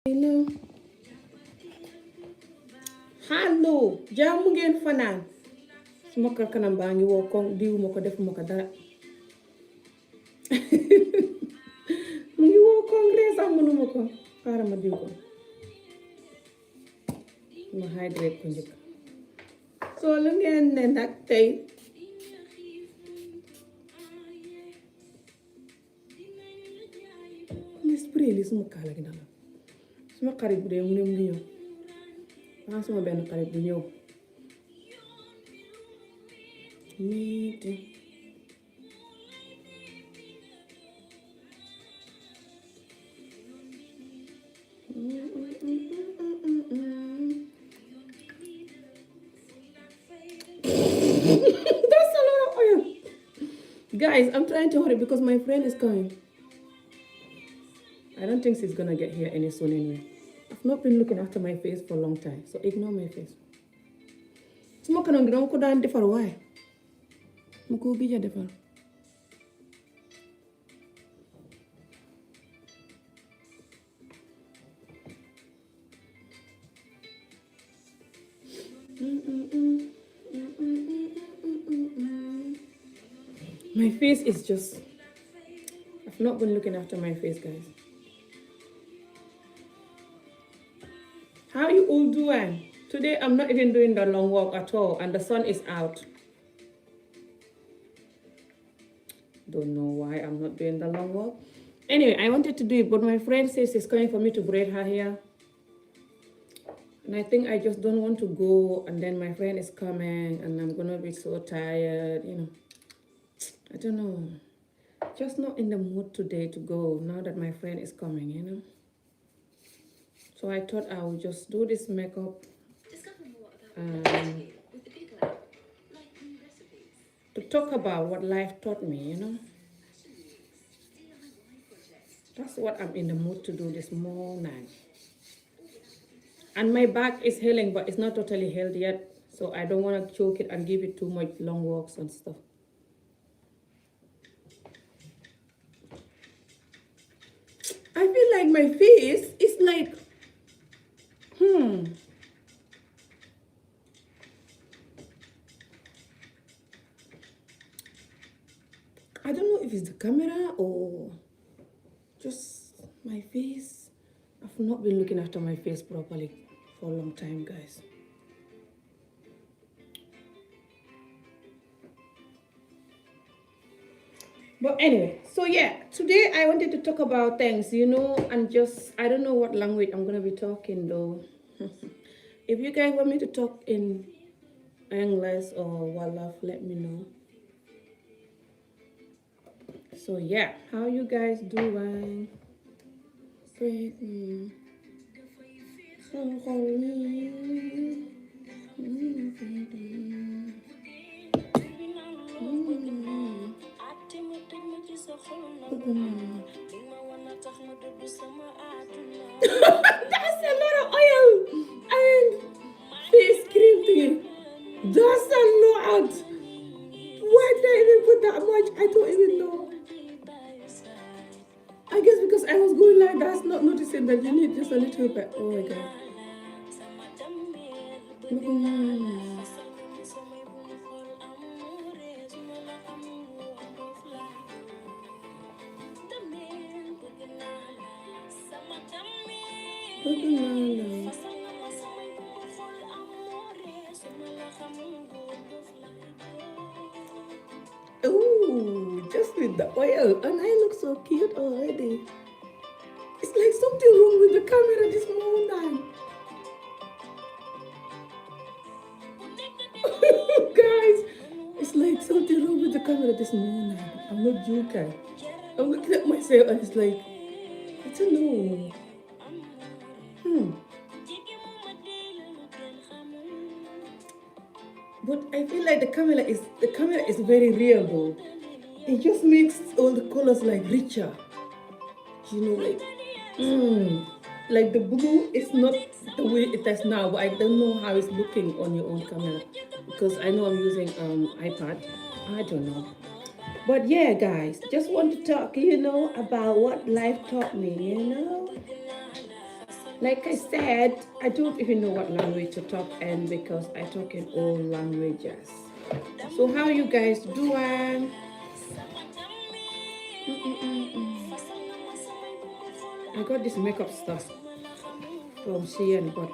Hello, allo jàmm ngeen fanaan suma kar kanam baa ngi woo koŋ diwuma ko defuma ko dara mu ngi woo koŋ ree sax mënuma ko xaaral ma diw ko ma hydrate ko njëkk soo lu ngeen ne nag tey ma spray li suma kaala gi dama suma xarit bu dee mu ne mu ngi ñëw maa suma benn xarit bu ñëw miiti that's a lot of oil. Guys, I'm trying to hurry because my friend is coming. I don't think she's gonna get here any soon anyway. I've not been looking after my face for a long time, so ignore my face. Suma kanam gi dama ko daan defar waaye ma ko gëj a defar. My face is just, I've not been looking after my face, guys. How you all doing? Today I'm not even doing the long walk at all and the sun is out. Don't know why I'm not doing the long walk. Anyway, I wanted to do it, but my friend says it's coming for me to braid her hair. And I think I just don't want to go, and then my friend is coming and I'm gonna be so tired, you know. I don't know. Just not in the mood today to go now that my friend is coming, you know. So I thought I would just do this makeup to talk about what life taught me, you know. That's what I'm in the mood to do this morning. And my back is healing, but it's not totally healed yet. So I don't want to choke it and give it too much long walks and stuff. I feel like my face is like, I don't know if it's the camera or just my face. I've not been looking after my face properly for a long time, guys. But anyway, so yeah, today I wanted to talk about things, you know, and just, I don't know what language I'm going to be talking though. If you guys want me to talk in English or Wolof, let me know. So yeah, how you guys doing? That's a lot of oil and face cream thing. That's a lot. Why did I even put that much? I don't even know. I guess because I was going like that, not noticing that you need just a little bit. Oh my god. Ooh, just with the oil, and I look so cute already. It's like something wrong with the camera this morning. Guys, it's like something wrong with the camera this morning. I'm not joking. I'm looking at myself and it's like, I don't know. But I feel like the camera is very real though. It just makes all the colors like richer. You know, like the blue is not the way it is now, but I don't know how it's looking on your own camera because I know I'm using iPad. I don't know. But yeah, guys, just want to talk, you know, about what life taught me, you know. Like I said, I don't even know what language to talk in because I talk in all languages. So how you guys doing? I got this makeup stuff from Shein, but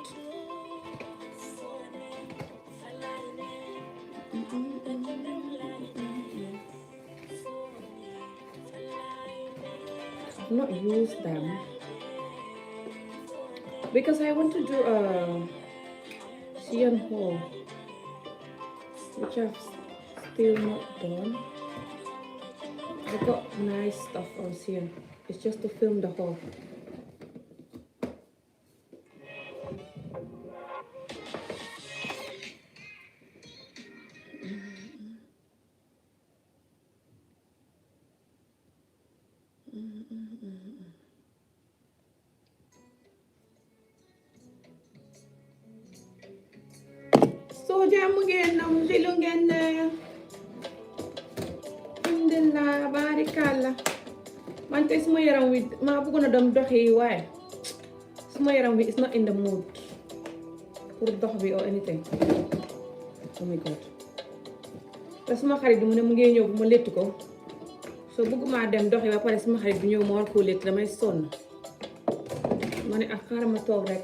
I've not used them because I want to do a Shein haul, which I've still not done. I got nice stuff on Shein. It's just to film the haul. So jàmm ngeen nam si lu ngeen ne alhamdulillah barikàlla man tey suma yaram wi maa bëggoon a dem doxi waaye suma yaram wi is not in the mood pour dox bi or anything. Oh my god, te suma xarit bi mu ne mu ngi ñëw bu ma létt ko so bëgguma dem doxi ba pare suma xarit bi ñëw ma war koo létt damay sonn ma ne ak xaaral ma toog rek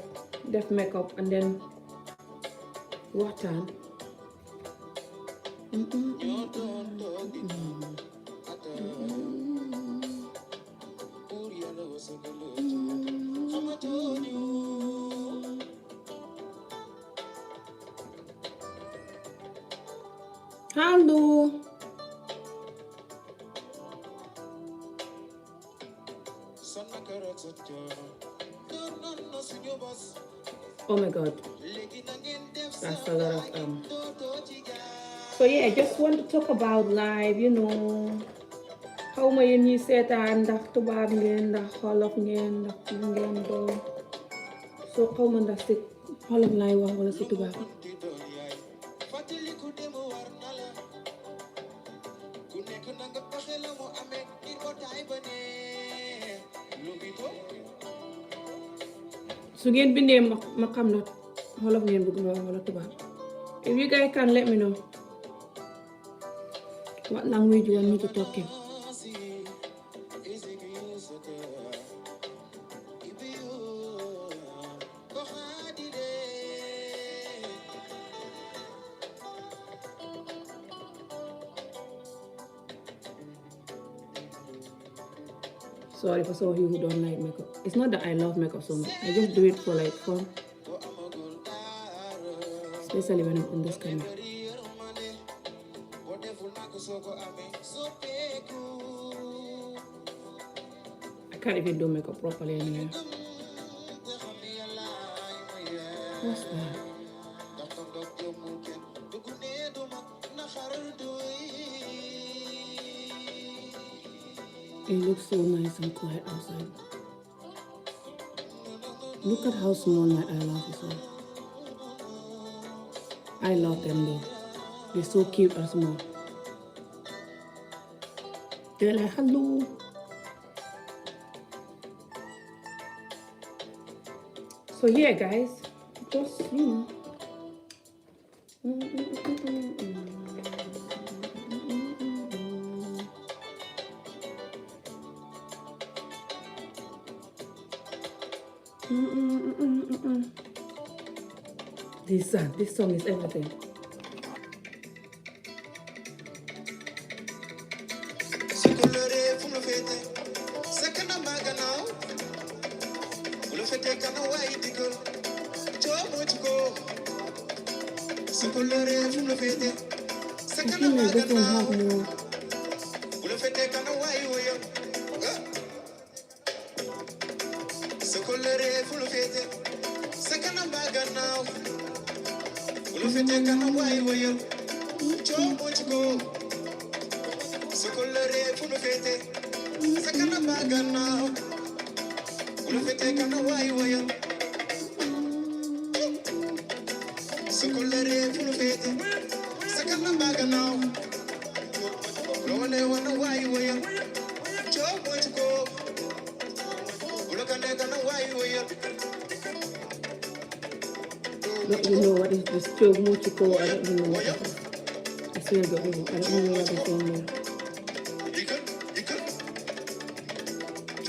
def makeup and then waxtaan. Hallo. Oh my god, that's a lot of so yeah, I just want to talk about life, you know. Xaw ma yéen ñi seetaan ndax tubaab ngeen ndax xolof ngeen ndax lu ngeen doon so xaw ma ndax si xolof laay wax wala si tubaab. su ngeen bindee ma xam na xolof ngeen bëgg ma wax wala tubaab. If you guys can let me know what language you want me to talk in. Sorry for some of you who don't like makeup. It's not that I love makeup so much. I just do it for like fun. Especially when I'm on this camera. I can't even do makeup properly anymore. What's that? It looks so nice and quiet outside. Look at how small my eyelashes are. I love them though. They're so cute and small. They're like, hello. So yeah, guys, just, you know. This song is everything. I feel like this one have more. don't even know what is this Chog Mochiko. I don't even know what it is. I still don't know. I don't even know what it's saying there.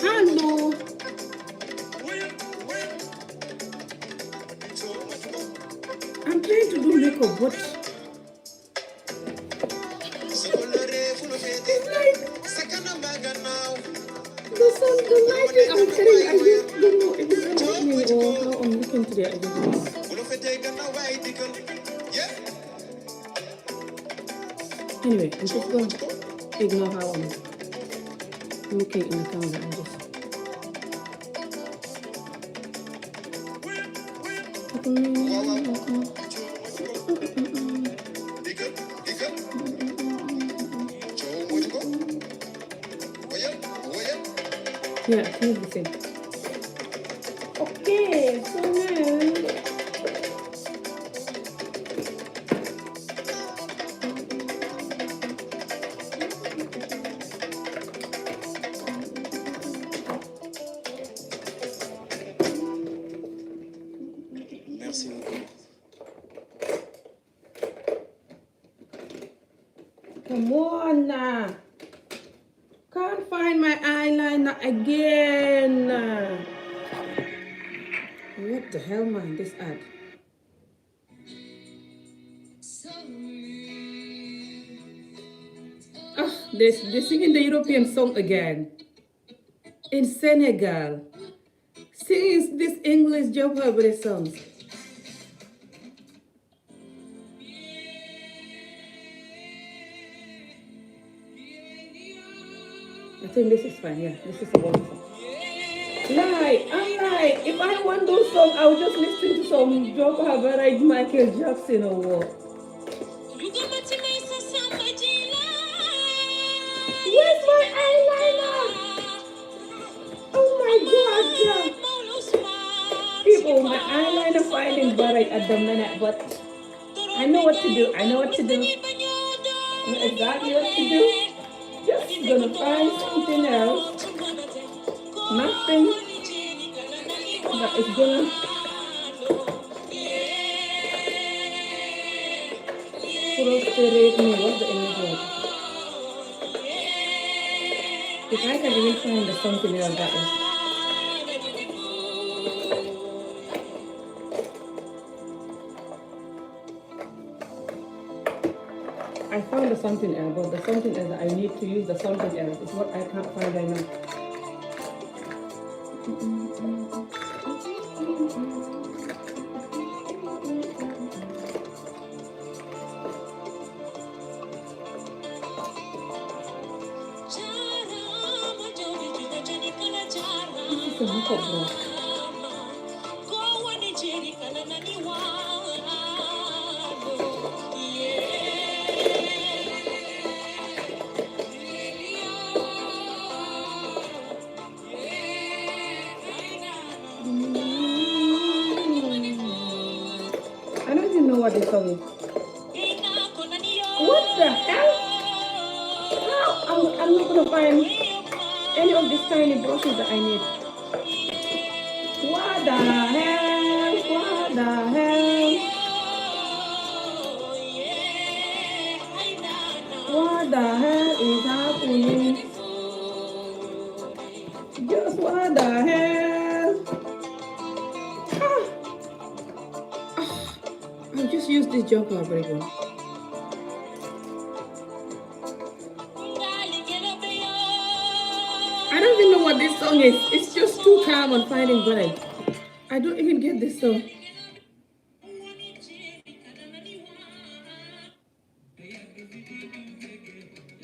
Hello. I'm trying to do makeup, but it's like the sun, the lighting. I'm telling you, I just don't know if it's gonna hit me or how I'm looking today. I just don't know. Anyway, I'm just going to ignore how I'm looking in the camera and just. Yeah, I think the same. Okay, so now. Come on now. Can't find my eyeliner again. What the hell, man, this ad? Oh, they're singing the European song again. In Senegal. Singing this English Joe Herberry songs. I think this is fine, yeah. This is a wonderful. Like, I'm like, if I want those songs, I would just listen to some Joe Herberry, Michael Jackson or what. Where's my eyeliner? Oh my god, yeah. People, my eyeliner finding buried at the minute, but I know what to do. I know what to do. I know exactly what to do. Just gonna find something else. Nothing that is gonna frustrate me. What's the English word? If I can even find the something else that is. I found the something else, but the something else that I need to use the something else is what I can't find right now. This is a makeup brush. I don't even know what this song is. What the hell? How? I'm not gonna find any of these tiny brushes that I need. What the hell? What the hell? What the hell is happening? Just what the hell? I'll just use this gel fabric one. I don't even know what this song is. It's just too calm on Finding Buried. I don't even get this song.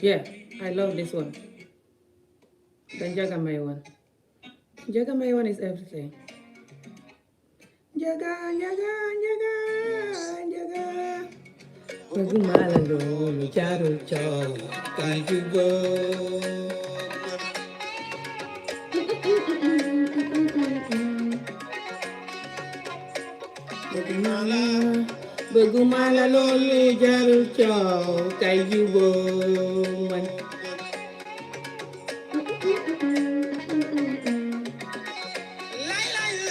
Yeah, I love this one. The Jagamay one. Jagamay one is everything. Jaga, jaga, jaga, jaga. Pagmalalo, charo chow, kajugo. Bagumala lolo jaru chow, kajugo.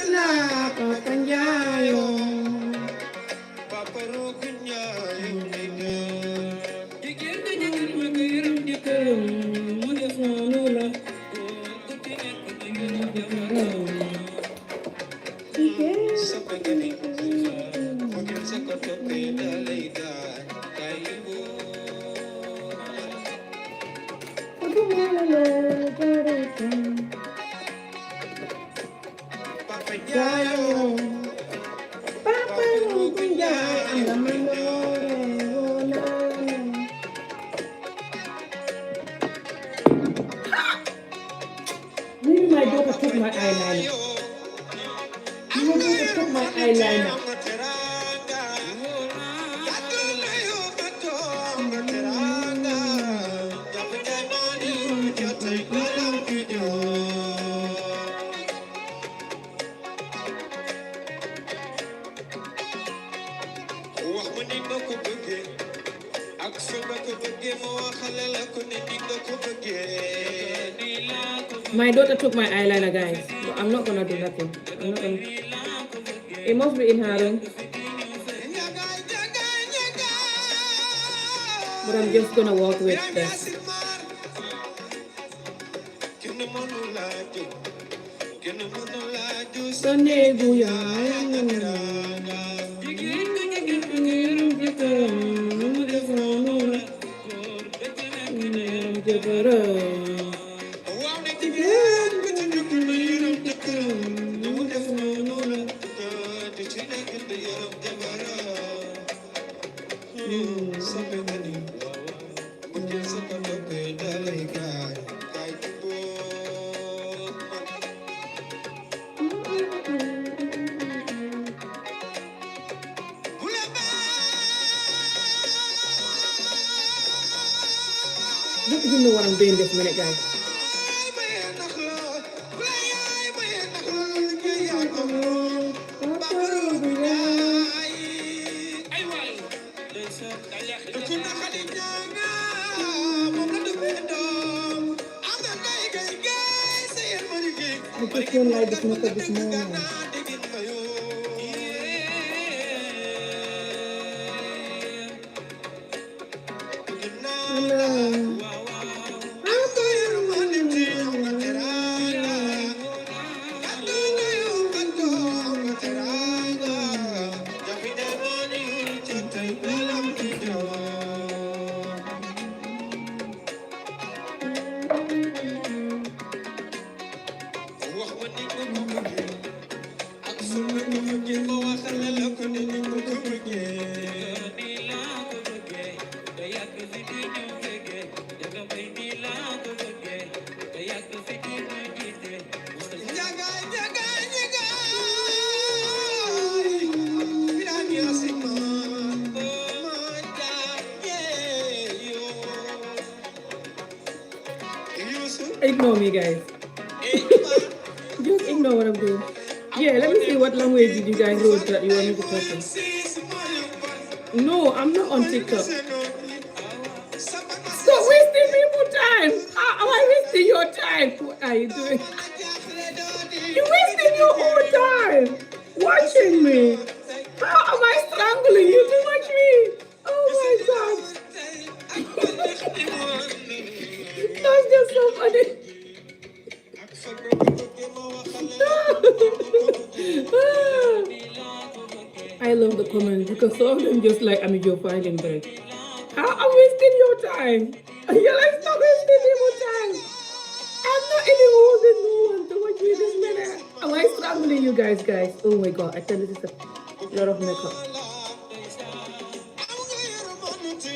La papanjayo. Maybe my daughter took my eyeliner. My daughter took my eyeliner. My daughter took my eyeliner, guys. But I'm not gonna do nothing. I'm not gonna. It must be in her room. But I'm just gonna walk with this. Sunday Don't even know what I'm doing this minute, guys. I just don't like this makeup this morning. Ignore me, guys. Just ignore what I'm doing. Yeah, let me see what language did you guys wrote that you want me to talk in. No, I'm not on TikTok. Stop wasting people's time. How am I wasting your time? What are you doing? You're wasting your whole time watching me. How am I strangling you to watch me? Oh my God. That's just so funny. I love the comments because some of them just like, I'm your filing break. How I'm wasting your time. You're like, stop wasting people's time. I'm not in the mood and no one to watch me this minute. Am I strangling you guys? Oh my God, I tell you, this is a lot of makeup.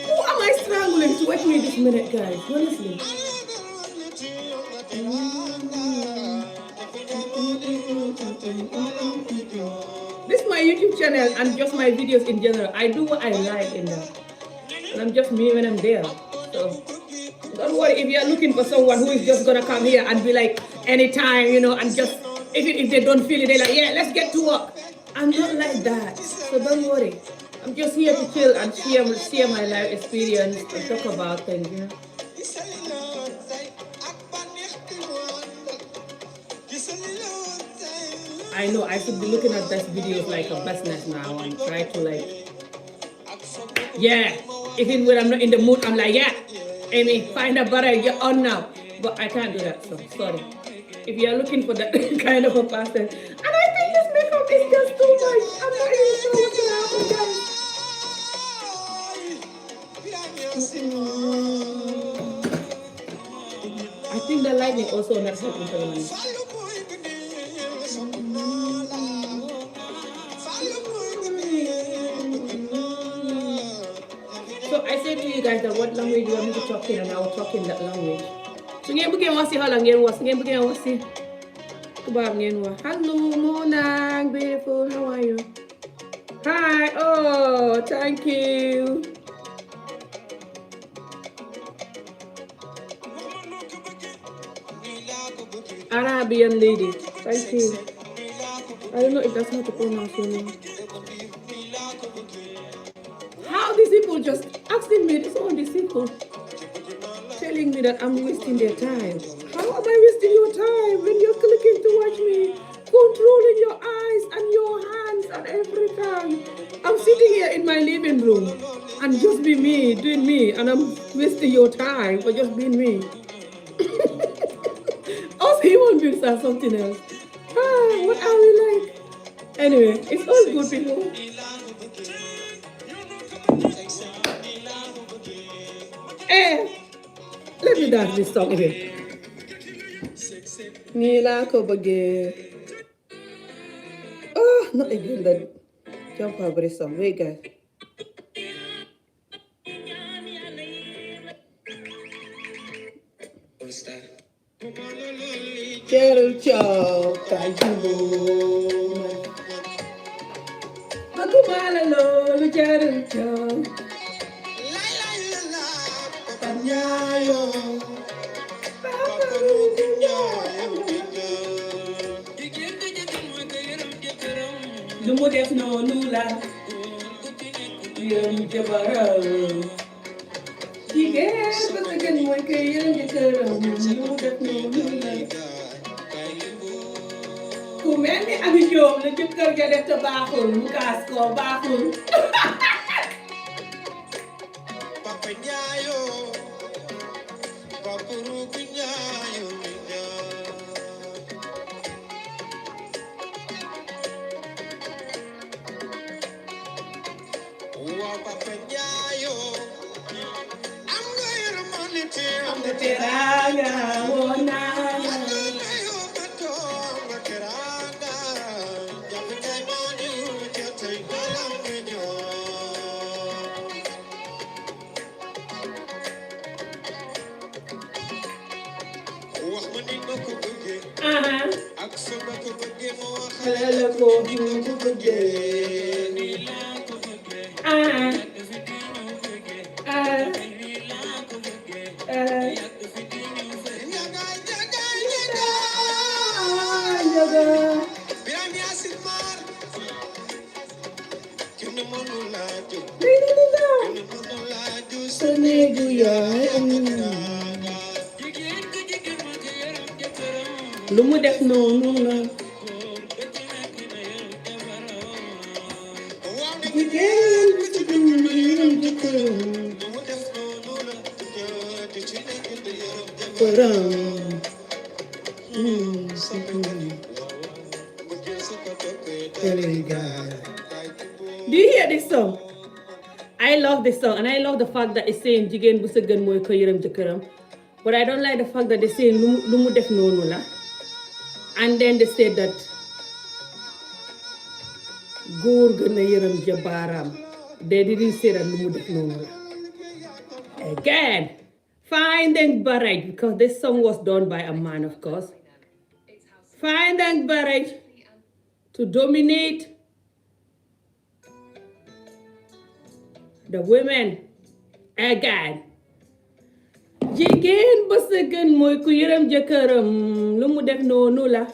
Who am I strangling to watch me this minute, guys? Honestly. This is my YouTube channel and just my videos in general. I do what I like in there. And I'm just me when I'm there. So don't worry if you're looking for someone who is just gonna come here and be like anytime, and just even if they don't feel it, they're like, yeah, let's get to work. I'm not like that. So don't worry. I'm just here to chill and share my life experience and talk about things, I know I should be looking at this videos like a business now and try to even when I'm not in the mood, I'm like, yeah, Amy, find a butter, you're on now. But I can't do that, so sorry. If you're looking for that kind of a person, and I think this makeup is So I said to you guys that what language you want me to talk in, and I will talk in that language. So ngeen bëggee wax si Holland ngeen wax, ngeen bëggee wax si tubaab ngeen wax. Hello Monang, beautiful, how are you? Hi, oh, thank you. Arabian lady, thank you. I don't know if that's how to pronounce your name. How these people just asking me, this all these people telling me that I'm wasting their time. How am I wasting your time when you're clicking to watch me, controlling your eyes and your hands and every time? I'm sitting here in my living room and just be me, doing me, and I'm wasting your time for just being me. Us human beings are something else. What are we like? Anyway, it's all good people. Let me dance this song again. Nii laa ko bëggee. Oh, not again that Jump Over song. Wait, guys. Jarul coow kay jubóo. Bëgguma la loolu jarul coow. Lu mu def noonu la yërëm jabaram. Jigéen ba sa gën mooy ko yërëm jëkkëram. Lu mu def noonu la. Ku mel ni Ami Jóob la jëkkër ja def te baaxul mu kaas ko baaxul. Lu mu def noonu la. Jigéen bi ci gën mooy yërëm jëkkëram. Do you hear this song? I love this song and I love the fact that it's saying jigéen bu sa gën mooy ko yërëm jëkkëram. But I don't like the fact that they say lu mu def noonu la. And then they said that góor gën a yërëm jabaram. They didn't say that lu mu def noonu la. Again, Fine and Barrage, because this song was done by a man, of course. Fine and Barrage to dominate the women again. Jigéen ba sa gën mooy ku yërëm jëkkëram lu mu def noonu la.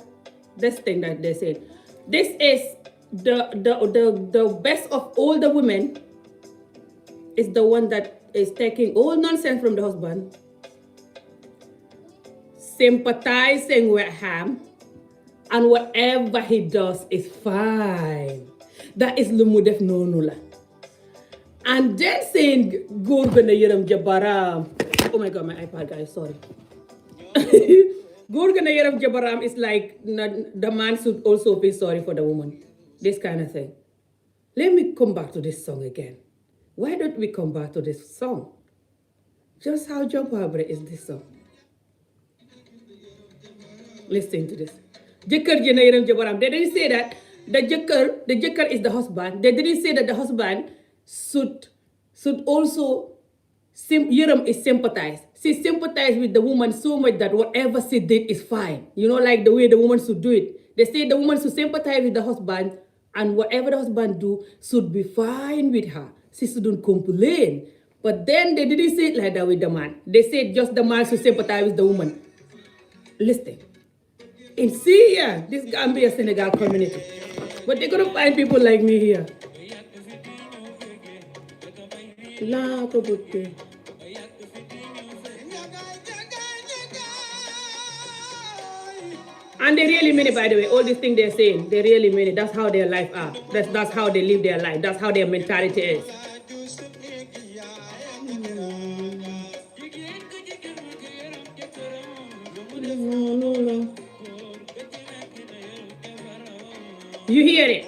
This thing that they said. This is the best of all the women is the one that is taking all nonsense from the husband, sympathizing with him, and whatever he does is fine. That is lu mu def noonu la. And then saying góor gën a yërëm jabaram. Oh my god, my iPad guys, sorry. Góor gën a yërëm jabaram is like the man should also feel sorry for the woman. This kind of thing. Let me come back to this song again. Why don't we come back to this song? Just how Jump Over is this song. Listen to this. Jëkkër ji na yërëm jabaram. They didn't say that the jëkkër is the husband. They didn't say that the husband should also yërëm is sympathize. She sympathized with the woman so much that whatever she did is fine. You know, like the way the woman should do it. They say the woman should sympathize with the husband, and whatever the husband do should be fine with her. She shouldn't complain. But then they didn't say it like that with the man. They said just the man should sympathize with the woman. Listen, in Syria, this Gambia Senegal community, but they're gonna find people like me here. La ko butte. And they really mean it, by the way. All these things they're saying, they really mean it. That's how their life are. That's how they live their life. That's how their mentality is. You hear it?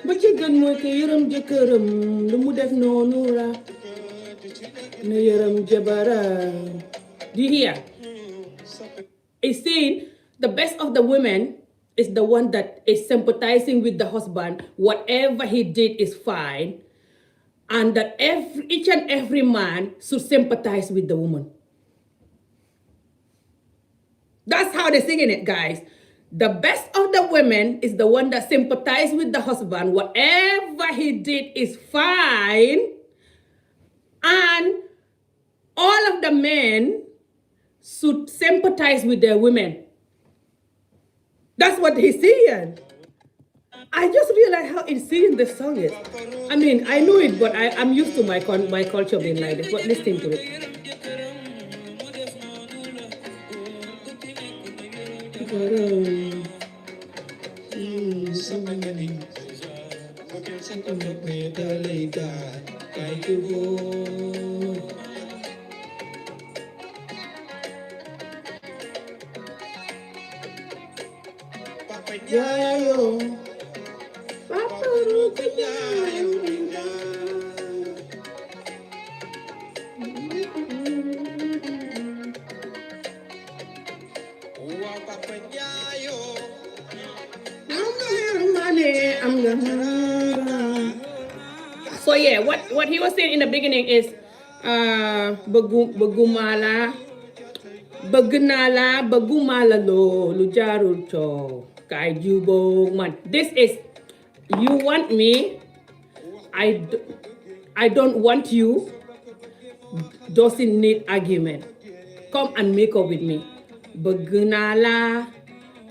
Ba ci gën mooy ke yërëm jëkkëram lu mu def noonu la na yërëm jabaram. Do you hear? It's saying the best of the women is the one that is sympathizing with the husband. Whatever he did is fine. And that each and every man should sympathize with the woman. That's how they're singing it, guys. The best of the women is the one that sympathizes with the husband. Whatever he did is fine. And all of the men should sympathize with their women. That's what he's saying. I just realized how insane this song is. I mean, I know it, but I'm used to my culture being like this. But listen to it. So yeah, what he was saying in the beginning is bëggumala bëggnala bëggumala lu jaarul coow kay jubóog man. This is you want me, I don't want you, doesn't need argument. Come and make up with me. Bëggnala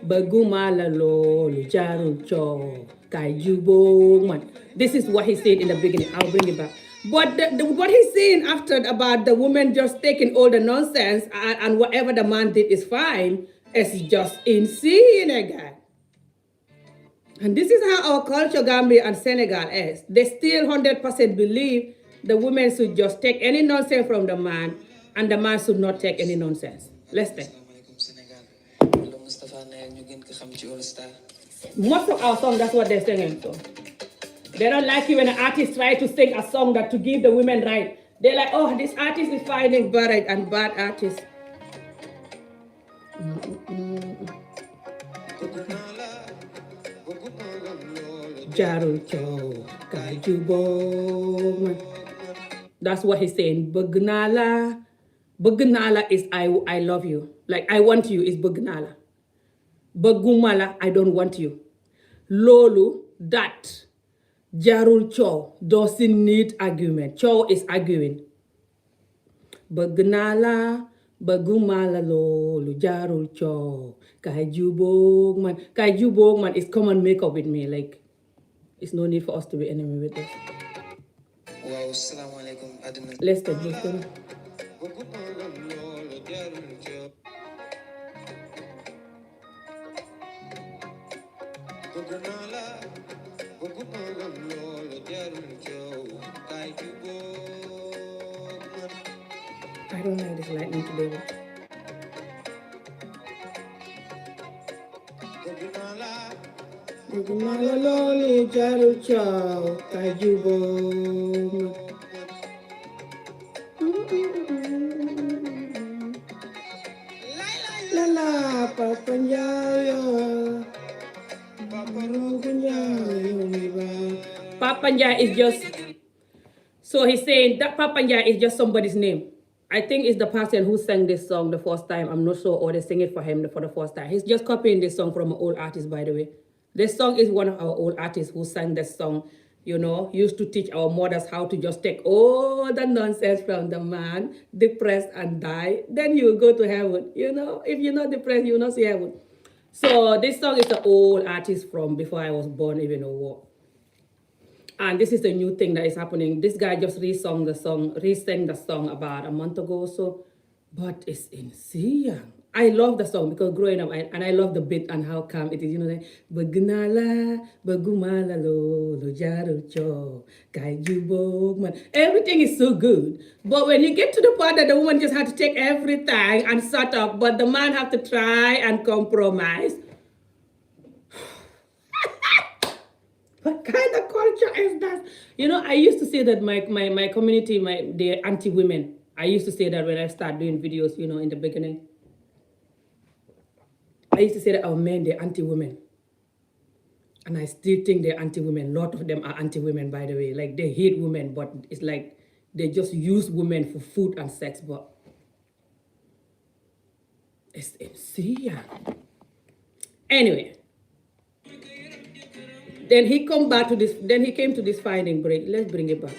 bëggumala lu jaarul coow kay jubóog man. This is what he said in the beginning. I'll bring it back. But what he's saying after about the woman just taking all the nonsense and whatever the man did is fine, is just insane again. And this is how our culture, Gambia and Senegal is. They still 100% believe the woman should just take any nonsense from the man and the man should not take any nonsense. Let's take. Most of our songs, that's what they're singing. So they don't like it when an artist try to sing a song that to give the women right. They're like, oh, this artist is finding bad and bad artists. That's what he's saying. Bëggnala. Bëggnala is I love you. Like I want you is bëggnala. Bëggumala, I don't want you. Lolu, that. Jarul coow doesn't need argument. Coow is arguing. Bëggnala bëggumala loolu jarul coow kay jubóog man. Kay jubóog man is come and make up with me. Like it's no need for us to be enemy with this. Wow, salaamaaleykum àddina. Let's go. I don't like this lightning today. Bëggumala loolu jarul coow kay jubóog man. Papa Njayo, Papa Njai is just, so he's saying that Papa Njai is just somebody's name. I think it's the person who sang this song the first time. I'm not sure, or they sing it for him for the first time. He's just copying this song from an old artist, by the way. This song is one of our old artists who sang this song, used to teach our mothers how to just take all the nonsense from the man, depressed and die. Then you go to heaven. If you're not depressed, you'll not see heaven. So this song is an old artist from before I was born, even or what. And this is the new thing that is happening. This guy just re-sang the song about a month ago or so, but it's insane. I love the song because growing up, and I love the beat and how calm it is. Like Bagunala, Bagumala lo jarucho, kaiju bogman. Everything is so good. But when you get to the part that the woman just had to take everything and shut up, but the man have to try and compromise. What kind of culture is that? I used to say that my community, they're anti-women. I used to say that when I started doing videos, in the beginning. I used to say that our men, they're anti-women. And I still think they're anti-women. A lot of them are anti-women, by the way. Like, they hate women, but it's like they just use women for food and sex. But it's insane. Anyway. Then he came to this finding break. Let's bring it back.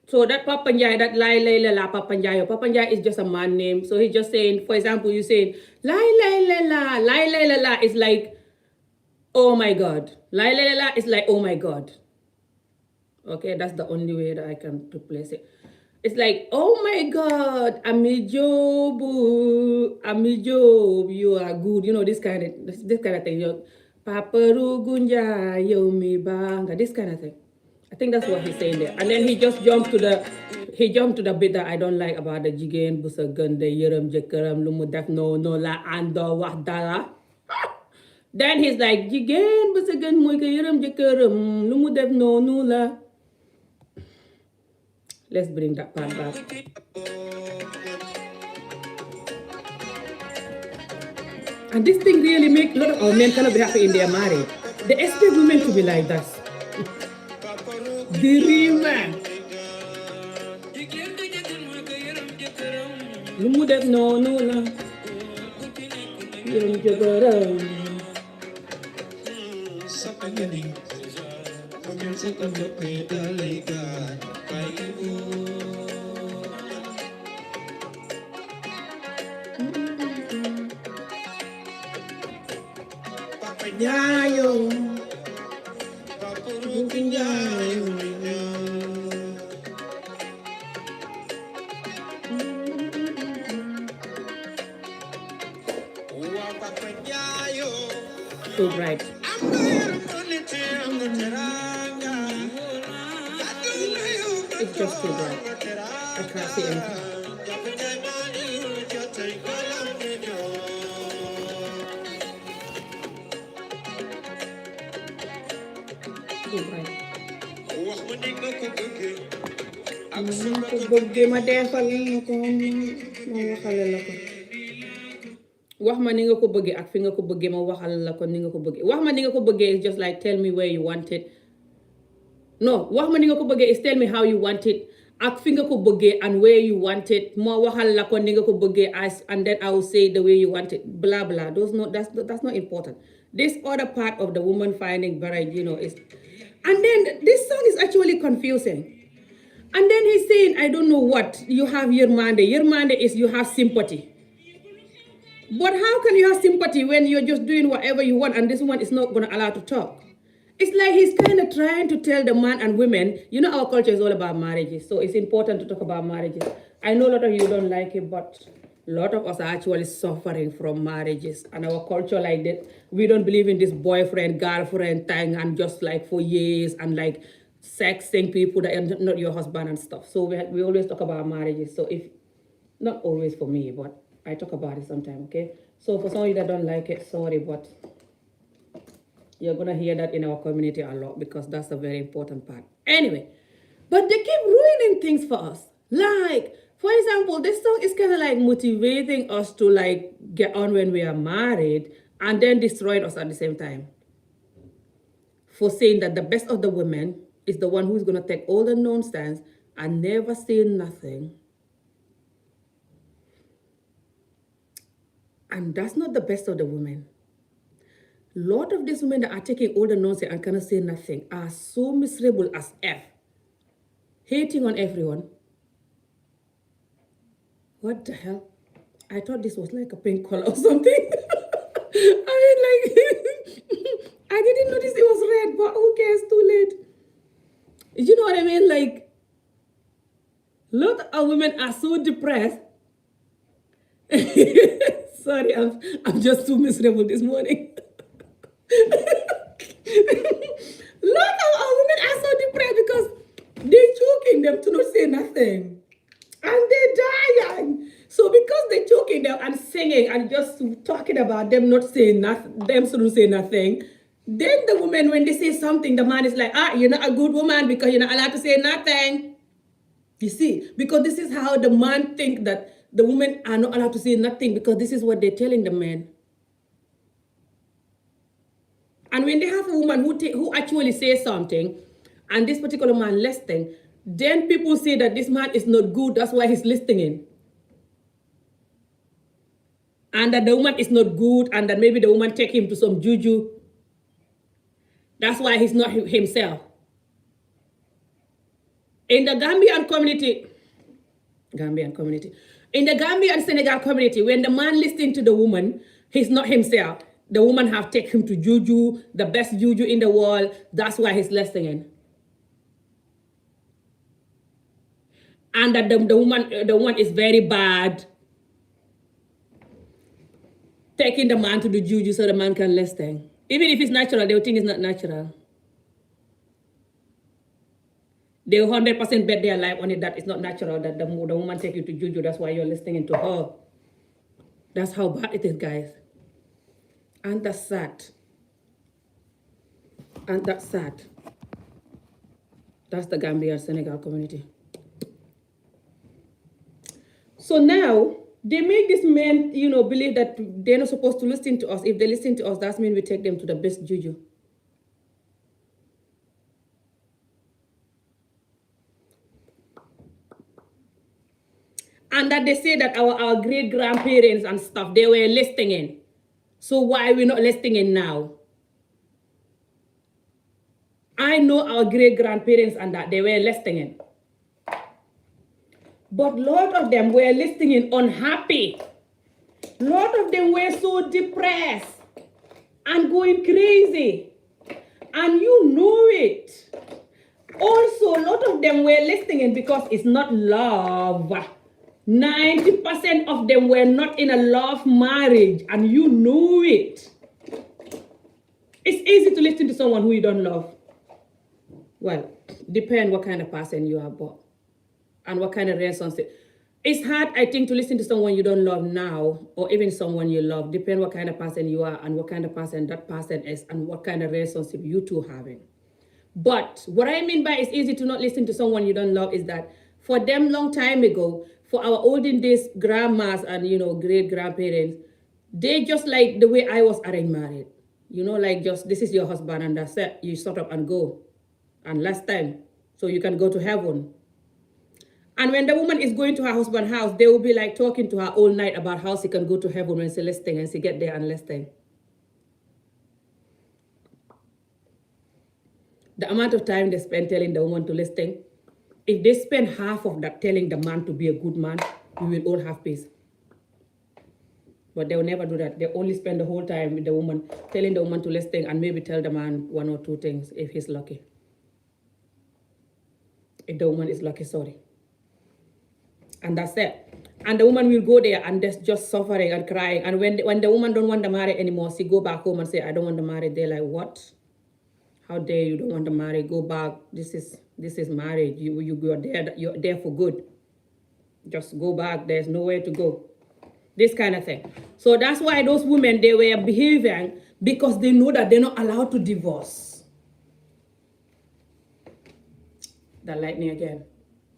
So that Papa Njai, that Lai Lai La Papa Njai, Papa Njai is just a man name. So he's just saying, for example, you saying Lai Lai La is like, oh my God. Lai Lai La is like, oh my God. Okay, that's the only way that I can replace it. It's like, oh my God, Ami Job, you are good. This kind of thing. Papa Rugunja, Yomi Banga, this kind of thing. I think that's what he's saying there. And then he jumped to the bit that I don't like about the Jigen Busagun, the Yerum Jekaram, Lumudaf, no, la, ando, wahdala. Then he's like, Jigen Busagun, Muika Yerum Jekaram, Lumudaf, no, la. Let's bring that part back. And this thing really makes a lot of our men cannot be happy in their marriage. They expect women to be like that. The real man. Lumudef no la. Yerum Jekaram. Nyayo, bukin nyayo. Too bright. It's just too bright. I can't see anything. Ma defal ko ma waxal la ko wax ma ni nga ko bëggee ak fi nga ko bëggee ma waxal la ko ni nga ko bëggee wax ma ni nga ko bëggee is just like tell me where you want it. No, wax ma ni nga ko bëggee is tell me how you want it ak fi nga ko bëggee and where you want it ma waxal la ko ni nga ko bëggee and then I will say the way you want it. Blah blah. That's not important. This other part of the woman finding marriage, is. And then this song is actually confusing. And then he's saying, I don't know what, you have Yermande. Yermande is you have sympathy. But how can you have sympathy when you're just doing whatever you want and this one is not going to allow to talk? It's like he's kind of trying to tell the man and women, you know, our culture is all about marriages. So it's important to talk about marriages. I know a lot of you don't like it, but a lot of us are actually suffering from marriages. And our culture like that, we don't believe in this boyfriend, girlfriend thing and just like for years and like sexting people that are not your husband and stuff. So we always talk about marriages. So if, not always for me, but I talk about it sometimes, okay? So for some of you that don't like it, sorry, but you're going to hear that in our community a lot because that's a very important part. Anyway, but they keep ruining things for us. Like, for example, this song is kind of like motivating us to like get on when we are married and then destroying us at the same time. For saying that the best of the women is the one who's going to take all the nonsense and never say nothing. And that's not the best of the women. A lot of these women that are taking all the nonsense and cannot say nothing are so miserable as F. Hating on everyone. What the hell? I thought this was like a pink color or something. I mean, like, I didn't notice it was red, but who cares? Too late. You know what I mean? Like, a lot of women are so depressed. Sorry, I'm just too miserable this morning. Lot of women are so depressed because they're choking them to not say nothing. And they're dying. So because they're choking them and singing and just talking about them not saying nothing, them shouldn't say nothing, then the woman, when they say something, the man is like, you're not a good woman because you're not allowed to say nothing. You see, because this is how the man think that the women are not allowed to say nothing because this is what they're telling the man. And when they have a woman who actually says something, and this particular man listening, then people say that this man is not good, that's why he's listening. And that the woman is not good, and that maybe the woman take him to some juju. That's why he's not himself. In the Gambian community, in the Gambian Senegal community, when the man listening to the woman, he's not himself. The woman have taken him to juju, the best juju in the world. That's why he's listening. And that the woman is very bad. Taking the man to the juju so the man can listen. Even if it's natural, they will think it's not natural. They 100% bet their life on it that it's not natural, that the woman take you to juju, that's why you're listening to her. That's how bad it is, guys. And that's sad. And that's sad. That's the Gambia Senegal community. So now, they make this men, believe that they're not supposed to listen to us. If they listen to us, that means we take them to the best juju. And that they say that our great-grandparents and stuff, they were listening. So why are we not listening now? I know our great-grandparents and that they were listening. But a lot of them were listening unhappy. A lot of them were so depressed and going crazy. And you know it. Also, a lot of them were listening because it's not love. 90% of them were not in a love marriage, and you know it. It's easy to listen to someone who you don't love. Well, depends what kind of person you are, but and what kind of relationship. It's hard, I think, to listen to someone you don't love now, or even someone you love. Depends what kind of person you are, and what kind of person that person is, and what kind of relationship you two having. But what I mean by it's easy to not listen to someone you don't love is that for them long time ago, for our olden days grandmas and great-grandparents, they just like the way I was arranged married. Like just this is your husband and that's it. You shut up and go. And last time, so you can go to heaven. And when the woman is going to her husband's house, they will be like talking to her all night about how she can go to heaven when she listening and she get there and listening. The amount of time they spend telling the woman to listen, if they spend half of that telling the man to be a good man, we will all have peace. But they will never do that. They only spend the whole time with the woman, telling the woman to less things and maybe tell the man one or two things if he's lucky. If the woman is lucky, sorry. And that's it. And the woman will go there and there's just suffering and crying. And when the woman don't want to marry anymore, she go back home and say, I don't want to marry. They're like, what? How dare you don't want to marry? Go back. This is marriage. You're there for good. Just go back. There's nowhere to go. This kind of thing. So that's why those women, they were behaving because they know that they're not allowed to divorce. The lightning again.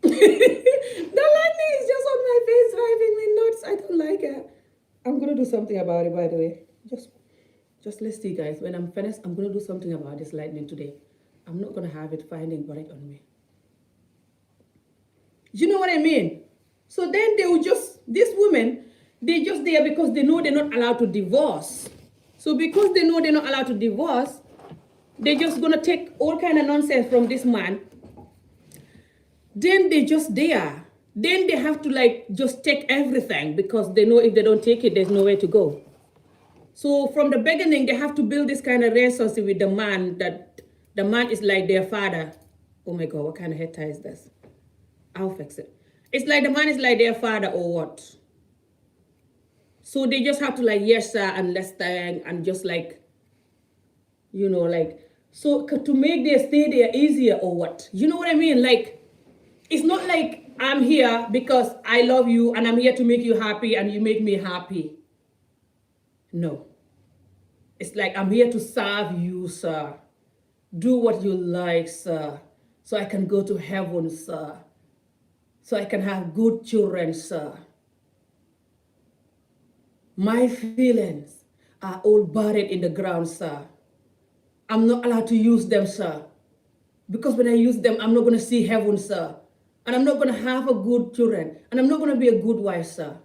The lightning is just on my face, driving me nuts. I don't like it. I'm gonna do something about it, by the way. Just let's see, guys. When I'm finished, I'm gonna do something about this lightning today. I'm not gonna have it finding bright on me. You know what I mean? So then they will just, these women, they're just there because they know they're not allowed to divorce. So because they know they're not allowed to divorce, they're just gonna take all kind of nonsense from this man. Then they just there. Then they have to like just take everything because they know if they don't take it, there's nowhere to go. So from the beginning, they have to build this kind of relationship with the man that the man is like their father. Oh my God, what kind of head tie is this? I'll fix it. It's like the man is like their father or what? So they just have to like, yes, sir, and less than, and just like, you know, like, so to make their stay there easier or what? You know what I mean? Like, it's not like I'm here because I love you and I'm here to make you happy and you make me happy. No. It's like I'm here to serve you, sir. Do what you like, sir. So I can go to heaven, sir. So I can have good children, sir. My feelings are all buried in the ground, sir. I'm not allowed to use them, sir. Because when I use them, I'm not going to see heaven, sir. And I'm not going to have a good children. And I'm not going to be a good wife, sir.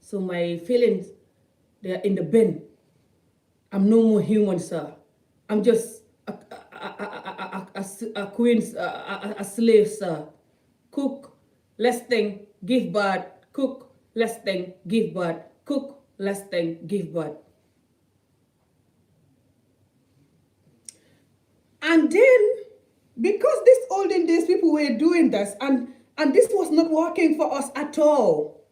So my feelings, they're in the bin. I'm no more human, sir. I'm just a queen, a slave, sir. Cook, less thing, give birth. Cook, less thing, give birth. Cook, less thing, give birth. And then, because these olden days people were doing this, and this was not working for us at all.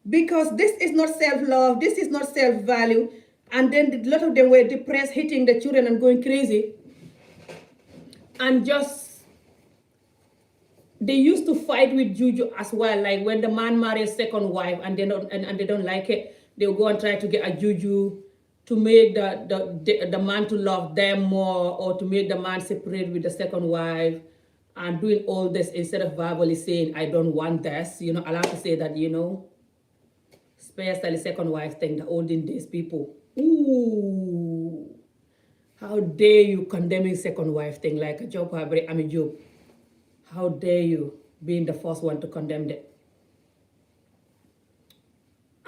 Because this is not self-love, this is not self-value. And then a lot of them were depressed, hitting the children and going crazy. And just, they used to fight with juju as well. Like when the man marries second wife and they don't like it, they'll go and try to get a juju to make the man to love them more, or to make the man separate with the second wife, and doing all this instead of verbally saying, I don't want this. You know, allowed to say that, you know, especially second wife thing, the olden days people. Ooh, how dare you condemning second wife thing like a job, I'm a job. How dare you being the first one to condemn it?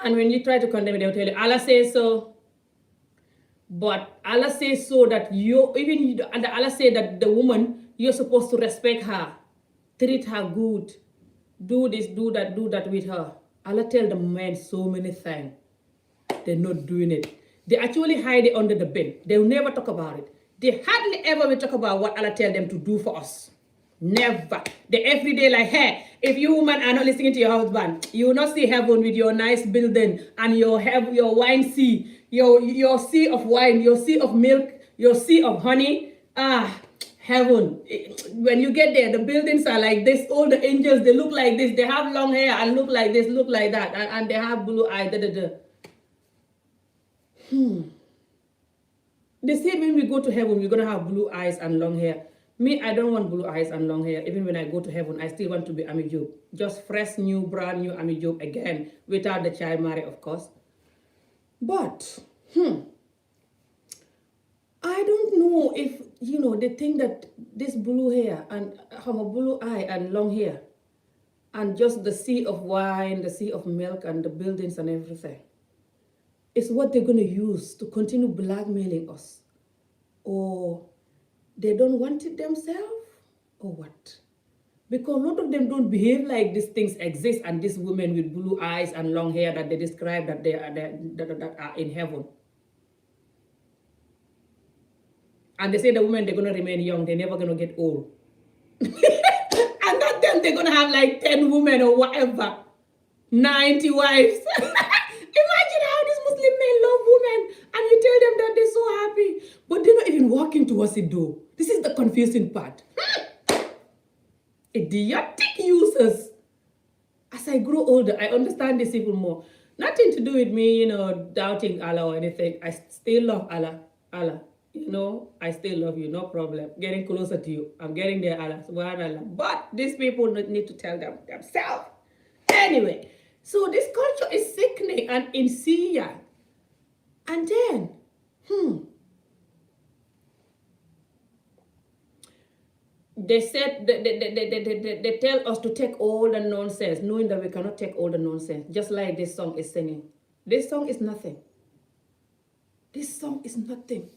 And when you try to condemn it, they'll tell you, Allah says so. But Allah says so that and Allah said that the woman, you're supposed to respect her, treat her good, do this, do that with her. Allah tell the men so many things. They're not doing it. They actually hide it under the bed. They'll never talk about it. They hardly ever will talk about what Allah tell them to do for us. Never. They every day like, hey, if you women are not listening to your husband, you will not see heaven with your nice building and your wine sea, your sea of wine, your sea of milk, your sea of honey. Heaven. When you get there, the buildings are like this. All the angels, they look like this. They have long hair and look like this, look like that. And they have blue eyes. They say when we go to heaven, we're going to have blue eyes and long hair. Me, I don't want blue eyes and long hair. Even when I go to heaven, I still want to be Amie Jobe. Just fresh, new, brand new Amie Jobe again. Without the child marriage, of course. But, I don't know if, you know, they think that this blue hair and have a blue eye and long hair and just the sea of wine, the sea of milk and the buildings and everything is what they're going to use to continue blackmailing us. Or they don't want it themselves, or what? Because a lot of them don't behave like these things exist and these women with blue eyes and long hair that they describe that they are that are in heaven. And they say the women, they're going to remain young. They're never going to get old. And not them, they're going to have like 10 women or whatever. 90 wives. Imagine how these Muslim men love women. And you tell them that they're so happy. But they're not even walking towards it though. This is the confusing part. Idiotic users. As I grow older, I understand this even more. Nothing to do with me, doubting Allah or anything. I still love Allah. Allah. I still love you, no problem. Getting closer to you. I'm getting there, Allah, subhanallah. But these people need to tell them themselves. Anyway, so this culture is sickening and insidious. And then, they said, they tell us to take all the nonsense, knowing that we cannot take all the nonsense, just like this song is singing. This song is nothing. This song is nothing.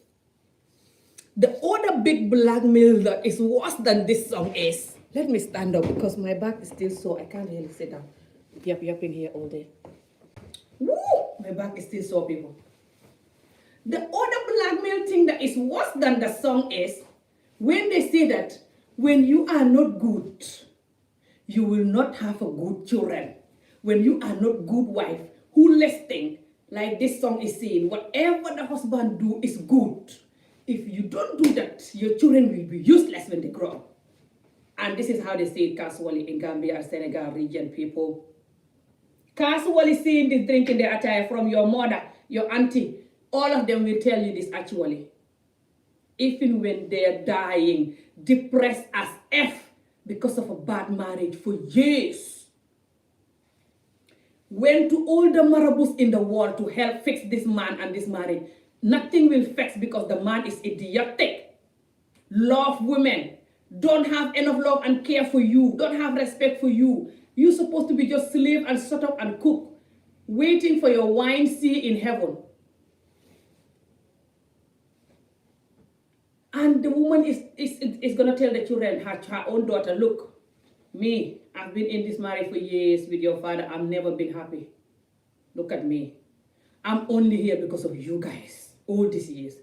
The other big blackmail that is worse than this song is, let me stand up because my back is still sore. I can't really sit down. Yapping here all day. Woo! My back is still sore, people. The other blackmail thing that is worse than the song is when they say that when you are not good, you will not have a good children. When you are not good wife, who listening, like this song is saying, whatever the husband do is good. If you don't do that, your children will be useless when they grow up. And this is how they say it casually in Gambia and Senegal region, people. Casually seeing this drinking the attire from your mother, your auntie, all of them will tell you this actually. Even when they're dying, depressed as F because of a bad marriage for years. Went to all the marabouts in the world to help fix this man and this marriage. Nothing will fix because the man is idiotic. Love women. Don't have enough love and care for you. Don't have respect for you. You're supposed to be just slave and shut up and cook. Waiting for your wine sea in heaven. And the woman is going to tell the children, her own daughter, look, me, I've been in this marriage for years with your father. I've never been happy. Look at me. I'm only here because of you guys. All these years.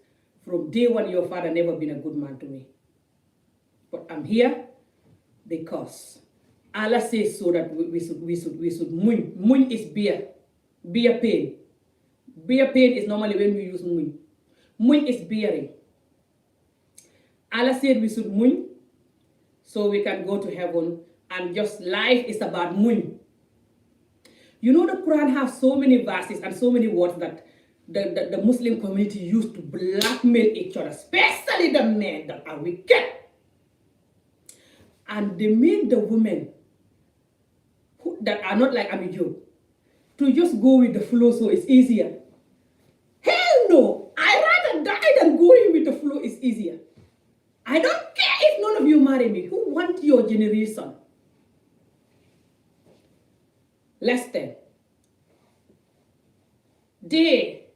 From day one, your father never been a good man to me. But I'm here because Allah says so that we should muñ. Muñ is beer. Beer pain. Beer pain is normally when we use muñ. Muñ is bearing. Allah said we should muñ so we can go to heaven, and just life is about muñ. You know the Quran has so many verses and so many words that the Muslim community used to blackmail each other, especially the men that are wicked. And they made the women that are not like Amijo to just go with the flow so it's easier. Hell no! I'd rather die than going with the flow is easier. I don't care if none of you marry me. Who want your generation? Listen. They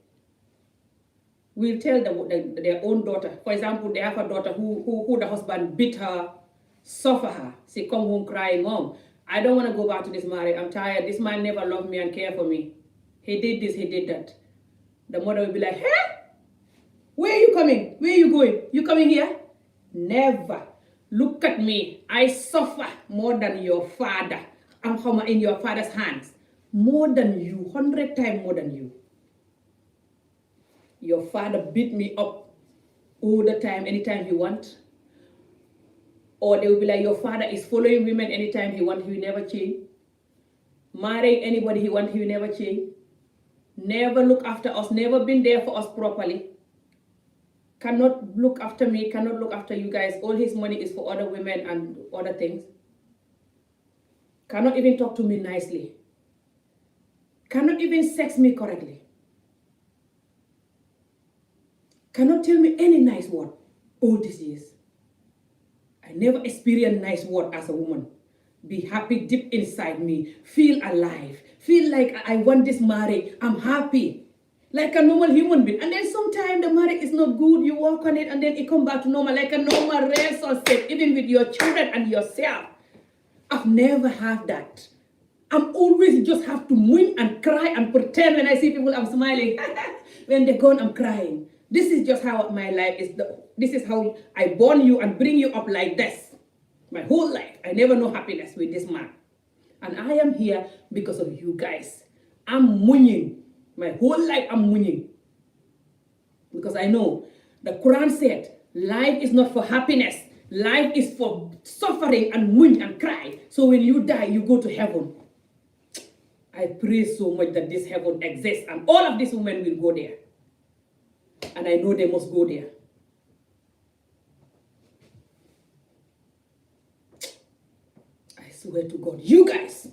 will tell their own daughter. For example, they have a daughter who the husband beat her, suffer her. She come home crying, Mom, I don't want to go back to this marriage. I'm tired. This man never loved me and cared for me. He did this, he did that. The mother will be like, huh? Where are you coming? Where are you going? You coming here? Never. Look at me. I suffer more than your father. I'm in your father's hands. More than you. 100 times more than you. Your father beat me up all the time, anytime he want. Or they will be like, your father is following women anytime he want, he will never change. Marrying anybody he want, he will never change. Never look after us, never been there for us properly. Cannot look after me, cannot look after you guys. All his money is for other women and other things. Cannot even talk to me nicely. Cannot even sex me correctly. Cannot tell me any nice word all these years. I never experienced nice word as a woman. Be happy deep inside me. Feel alive. Feel like I want this marriage. I'm happy. Like a normal human being. And then sometimes the marriage is not good. You work on it and then it come back to normal. Like a normal relationship. Even with your children and yourself. I've never had that. I'm always just have to moan and cry and pretend when I see people I'm smiling. When they're gone, I'm crying. This is just how my life is. This is how I born you and bring you up like this. My whole life, I never know happiness with this man. And I am here because of you guys. I'm mooning. My whole life I'm mooning. Because I know the Quran said, life is not for happiness. Life is for suffering and moon and cry. So when you die, you go to heaven. I pray so much that this heaven exists and all of these women will go there. And I know they must go there. I swear to God, you guys,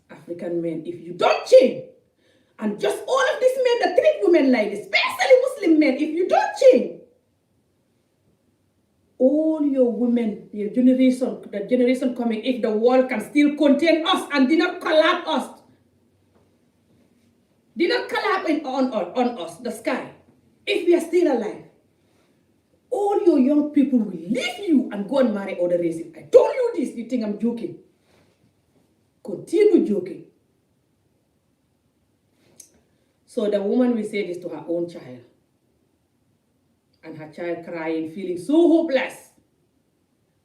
African men, if you don't change, and just all of these men that treat women like this, especially Muslim men, if you don't change, all your women, your generation, the generation coming, if the world can still contain us and did not collapse us, did not collapse on us, the sky, if we are still alive, all your young people will leave you and go and marry other races. I told you this, you think I'm joking. Continue joking. So the woman will say this to her own child. And her child crying, feeling so hopeless.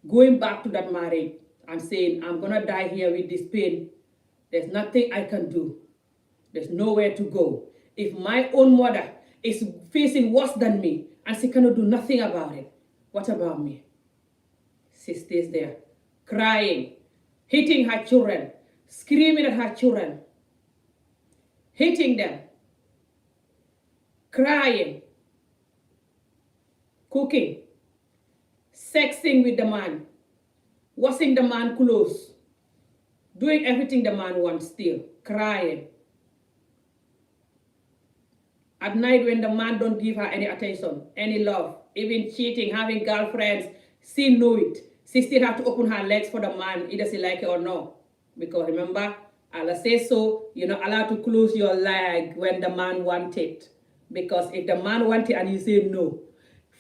Going back to that marriage and saying, I'm going to die here with this pain. There's nothing I can do. There's nowhere to go. If my own mother is facing worse than me and she cannot do nothing about it, what about me? She stays there, crying, hitting her children, screaming at her children, hitting them, crying, cooking, sexing with the man, washing the man clothes, doing everything the man wants still, crying. At night when the man don't give her any attention, any love, even cheating, having girlfriends, she know it. She still have to open her legs for the man, either she like it or no. Because remember, Allah says so, you're not allowed to close your leg when the man wants it. Because if the man wants it and you say no,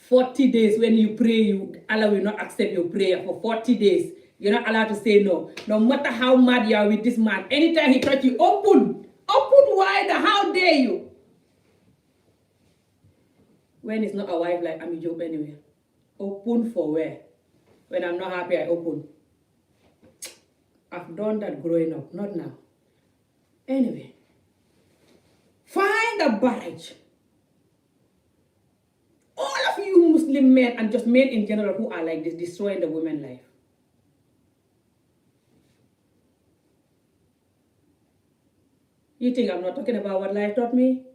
40 days when you pray, Allah will not accept your prayer for 40 days. You're not allowed to say no. No matter how mad you are with this man, anytime he touch you, open wide, how dare you? When it's not a wife like I'm a job anyway. Open for where? When I'm not happy, I open. I've done that growing up, not now. Anyway, find a barrage. All of you Muslim men and just men in general who are like this, destroying the women's life. You think I'm not talking about what life taught me?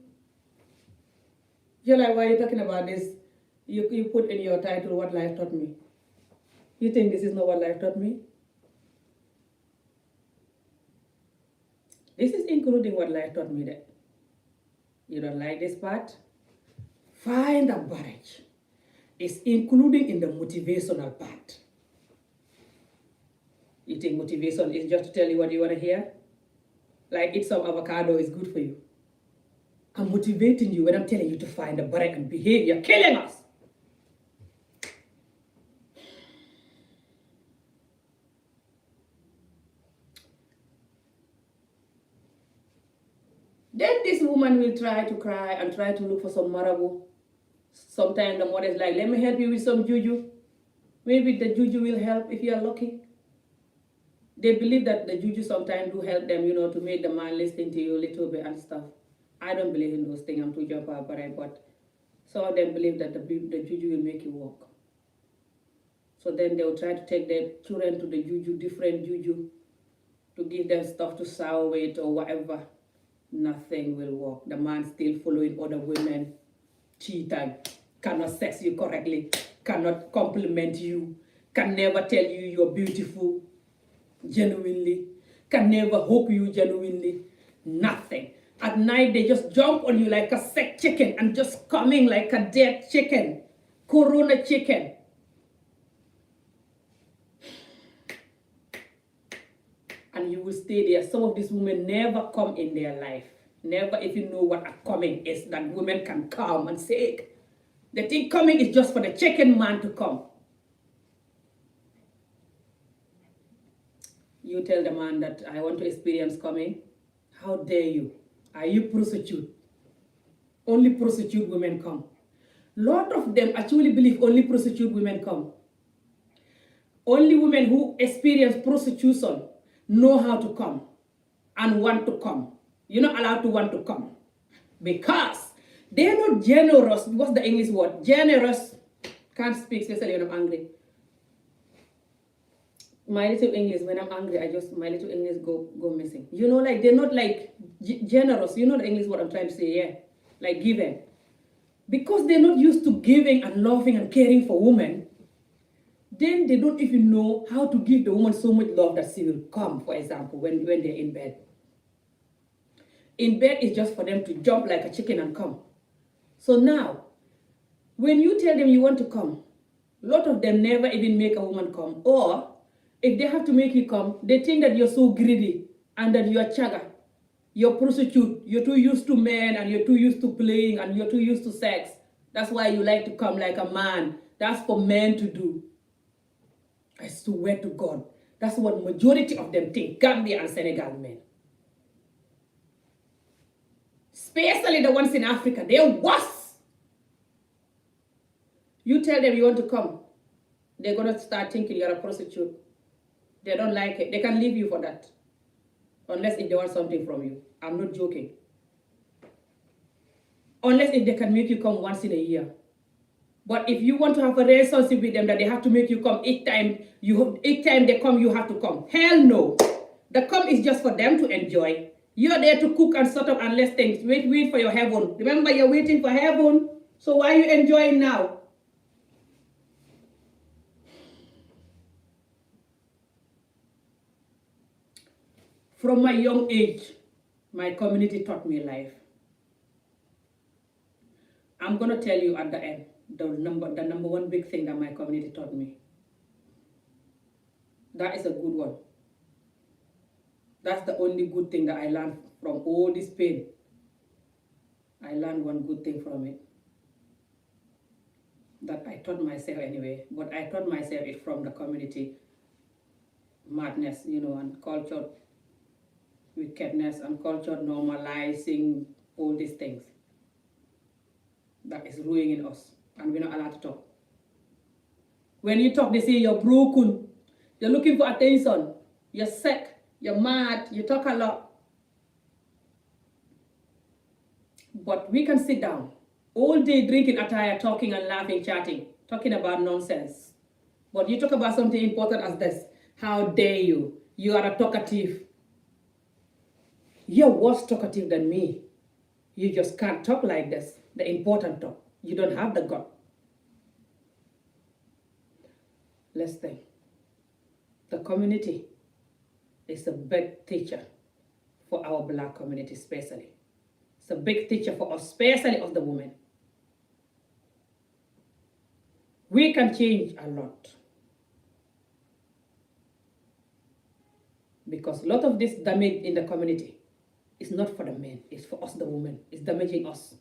You're like, why are you talking about this? You put in your title what life taught me. You think this is not what life taught me? This is including what life taught me that. You don't like this part? Find a barrage. It's including in the motivational part. You think motivation is just to tell you what you want to hear? Like eat some avocado is good for you. I'm motivating you when I'm telling you to find a barrage and behave. You're killing us. Then this woman will try to cry and try to look for some marabu. Sometimes the mother is like, let me help you with some juju. Maybe the juju will help if you are lucky. They believe that the juju sometimes do help them, to make the man listen to you a little bit and stuff. I don't believe in those things. I'm too jump out, but some of them believe that the juju will make you walk. So then they will try to take their children to the juju, different juju, to give them stuff to sour with or whatever. Nothing will work. The man still following other women, cheating, cannot sex you correctly, cannot compliment you, can never tell you you're beautiful genuinely, can never hope you genuinely, nothing. At night they just jump on you like a sick chicken and just coming like a dead chicken, corona chicken. And you will stay there. Some of these women never come in their life. Never, if you know what a coming is, that women can come and say, the thing coming is just for the chicken man to come. You tell the man that I want to experience coming. How dare you? Are you prostitute? Only prostitute women come. Lot of them actually believe only prostitute women come. Only women who experience prostitution know how to come and want to come. You're not allowed to want to come because they're not generous. What's the English word? Generous. Can't speak, especially when I'm angry. My little English, when I'm angry, my little English go missing. You know, like, they're not like generous. You know the English word I'm trying to say, yeah? Like giving. Because they're not used to giving and loving and caring for women, then they don't even know how to give the woman so much love that she will come, for example, when they're in bed. In bed is just for them to jump like a chicken and come. So now, when you tell them you want to come, a lot of them never even make a woman come. Or, if they have to make you come, they think that you're so greedy and that you're chaga. You're prostitute. You're too used to men and you're too used to playing and you're too used to sex. That's why you like to come like a man. That's for men to do. I swear to God. That's what majority of them think, Gambia and Senegal men. Especially the ones in Africa, they're worse. You tell them you want to come, they're going to start thinking you're a prostitute. They don't like it. They can leave you for that. Unless if they want something from you. I'm not joking. Unless if they can make you come once in a year. But if you want to have a relationship with them that they have to make you come each time they come, you have to come. Hell no. The come is just for them to enjoy. You're there to cook and sort of and less things. Wait for your heaven. Remember, you're waiting for heaven. So why are you enjoying now? From my young age, my community taught me life. I'm going to tell you at the end, the number one big thing that my community taught me. That is a good one. That's the only good thing that I learned from all this pain. I learned one good thing from it. That I taught myself anyway, but I taught myself it from the community madness, and culture wickedness and culture normalizing all these things that is ruining us, and we're not allowed to talk. When you talk, they say you're broken, you're looking for attention, you're sick, you're mad, you talk a lot. But we can sit down all day drinking attire, talking and laughing, chatting, talking about nonsense. But you talk about something important as this. How dare you? You are a talkative. You're worse talkative than me. You just can't talk like this. The important talk. You don't have the gut. Let's think. The community is a big teacher for our Black community especially. It's a big teacher for us, especially of the women. We can change a lot. Because a lot of this damage in the community is not for the men, it's for us, the women. It's damaging us.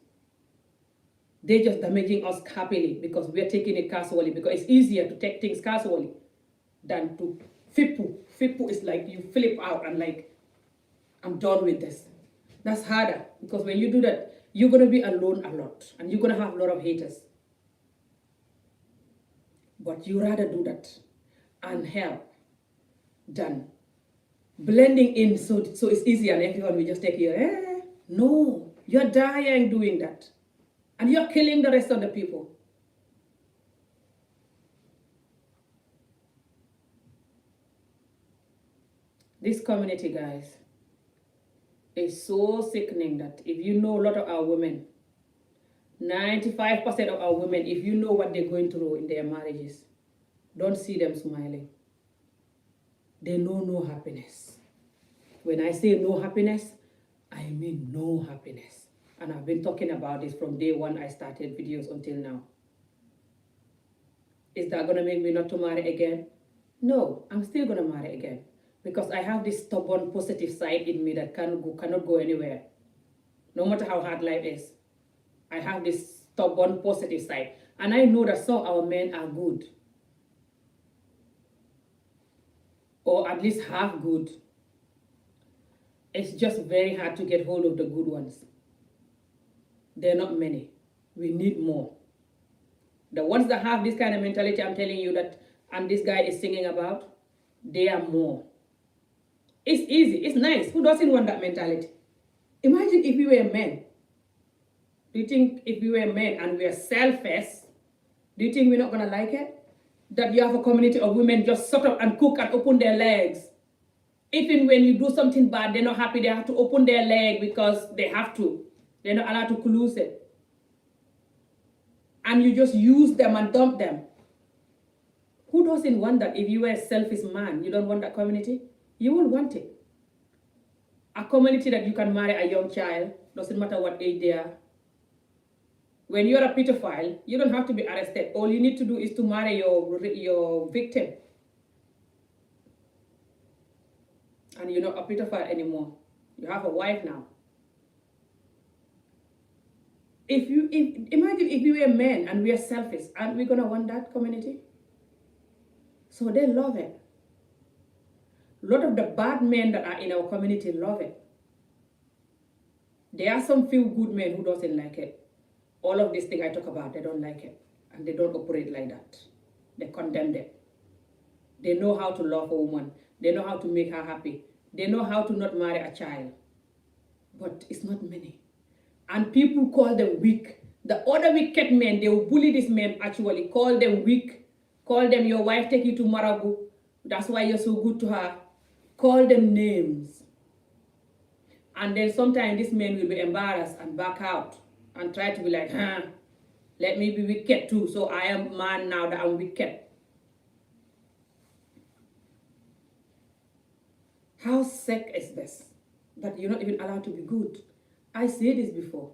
They're just damaging us happily because we're taking it casually, because it's easier to take things casually than to fippu. Fippu is like you flip out and like, I'm done with this. That's harder because when you do that, you're going to be alone a lot and you're going to have a lot of haters. But you rather do that and help than blending in so it's easy and everyone will just take you. No, you're dying doing that. And you're killing the rest of the people. This community, guys, is so sickening that if you know a lot of our women, 95% of our women, if you know what they're going through in their marriages, don't see them smiling. They know no happiness. When I say no happiness, I mean no happiness. And I've been talking about this from day one I started videos until now. Is that going to make me not to marry again? No, I'm still going to marry again. Because I have this stubborn positive side in me that cannot go anywhere. No matter how hard life is. I have this stubborn positive side. And I know that some of our men are good. or at least half good. It's just very hard to get hold of the good ones. They're not many. We need more. The ones that have this kind of mentality, I'm telling you that, and this guy is singing about, they are more. It's easy. It's nice. Who doesn't want that mentality? Imagine if we were men. Do you think if we were men and we are selfish, do you think we're not going to like it? That you have a community of women just shut up and cook and open their legs. Even when you do something bad, they're not happy. They have to open their leg because they have to. They're not allowed to close it. And you just use them and dump them. Who doesn't want that? If you were a selfish man, you don't want that community? You will want it. A community that you can marry a young child, doesn't matter what age they are. When you're a pedophile, you don't have to be arrested. All you need to do is to marry your victim. And you're not a pedophile anymore. You have a wife now. Imagine if we were men and we are selfish, aren't we gonna want that community? So they love it. A lot of the bad men that are in our community love it. There are some few good men who doesn't like it. All of this thing I talk about, they don't like it. And they don't operate like that. They condemn them. They know how to love a woman. They know how to make her happy. They know how to not marry a child. But it's not many. And people call them weak. The other wicked men, they will bully these men actually, call them weak. Call them, your wife take you to Marabu. That's why you're so good to her. Call them names. And then sometimes these men will be embarrassed and back out and try to be like, let me be wicked too. So I am man now that I'm wicked. How sick is this? That you're not even allowed to be good. I said this before.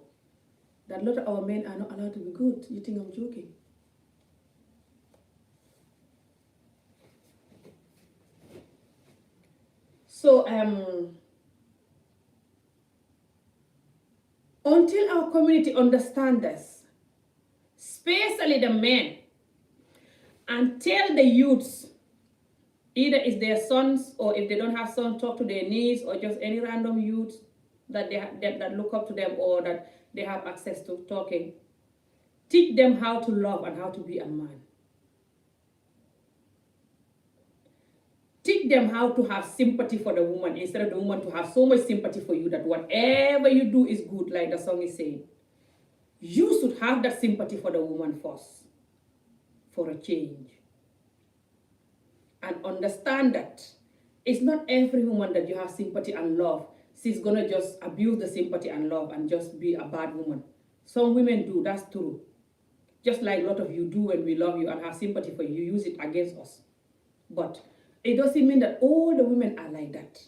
That a lot of our men are not allowed to be good. You think I'm joking? So, until our community understands this, especially the men, and tell the youths, either it's their sons or if they don't have sons, talk to their niece or just any random youths that that look up to them or that they have access to talking. Teach them how to love and how to be a man. Teach them how to have sympathy for the woman instead of the woman to have so much sympathy for you that whatever you do is good, like the song is saying. You should have that sympathy for the woman first, for a change. And understand that it's not every woman that you have sympathy and love. She's gonna just abuse the sympathy and love and just be a bad woman. Some women do, that's true. Just like a lot of you do when we love you and have sympathy for you, you use it against us. But it doesn't mean that all the women are like that.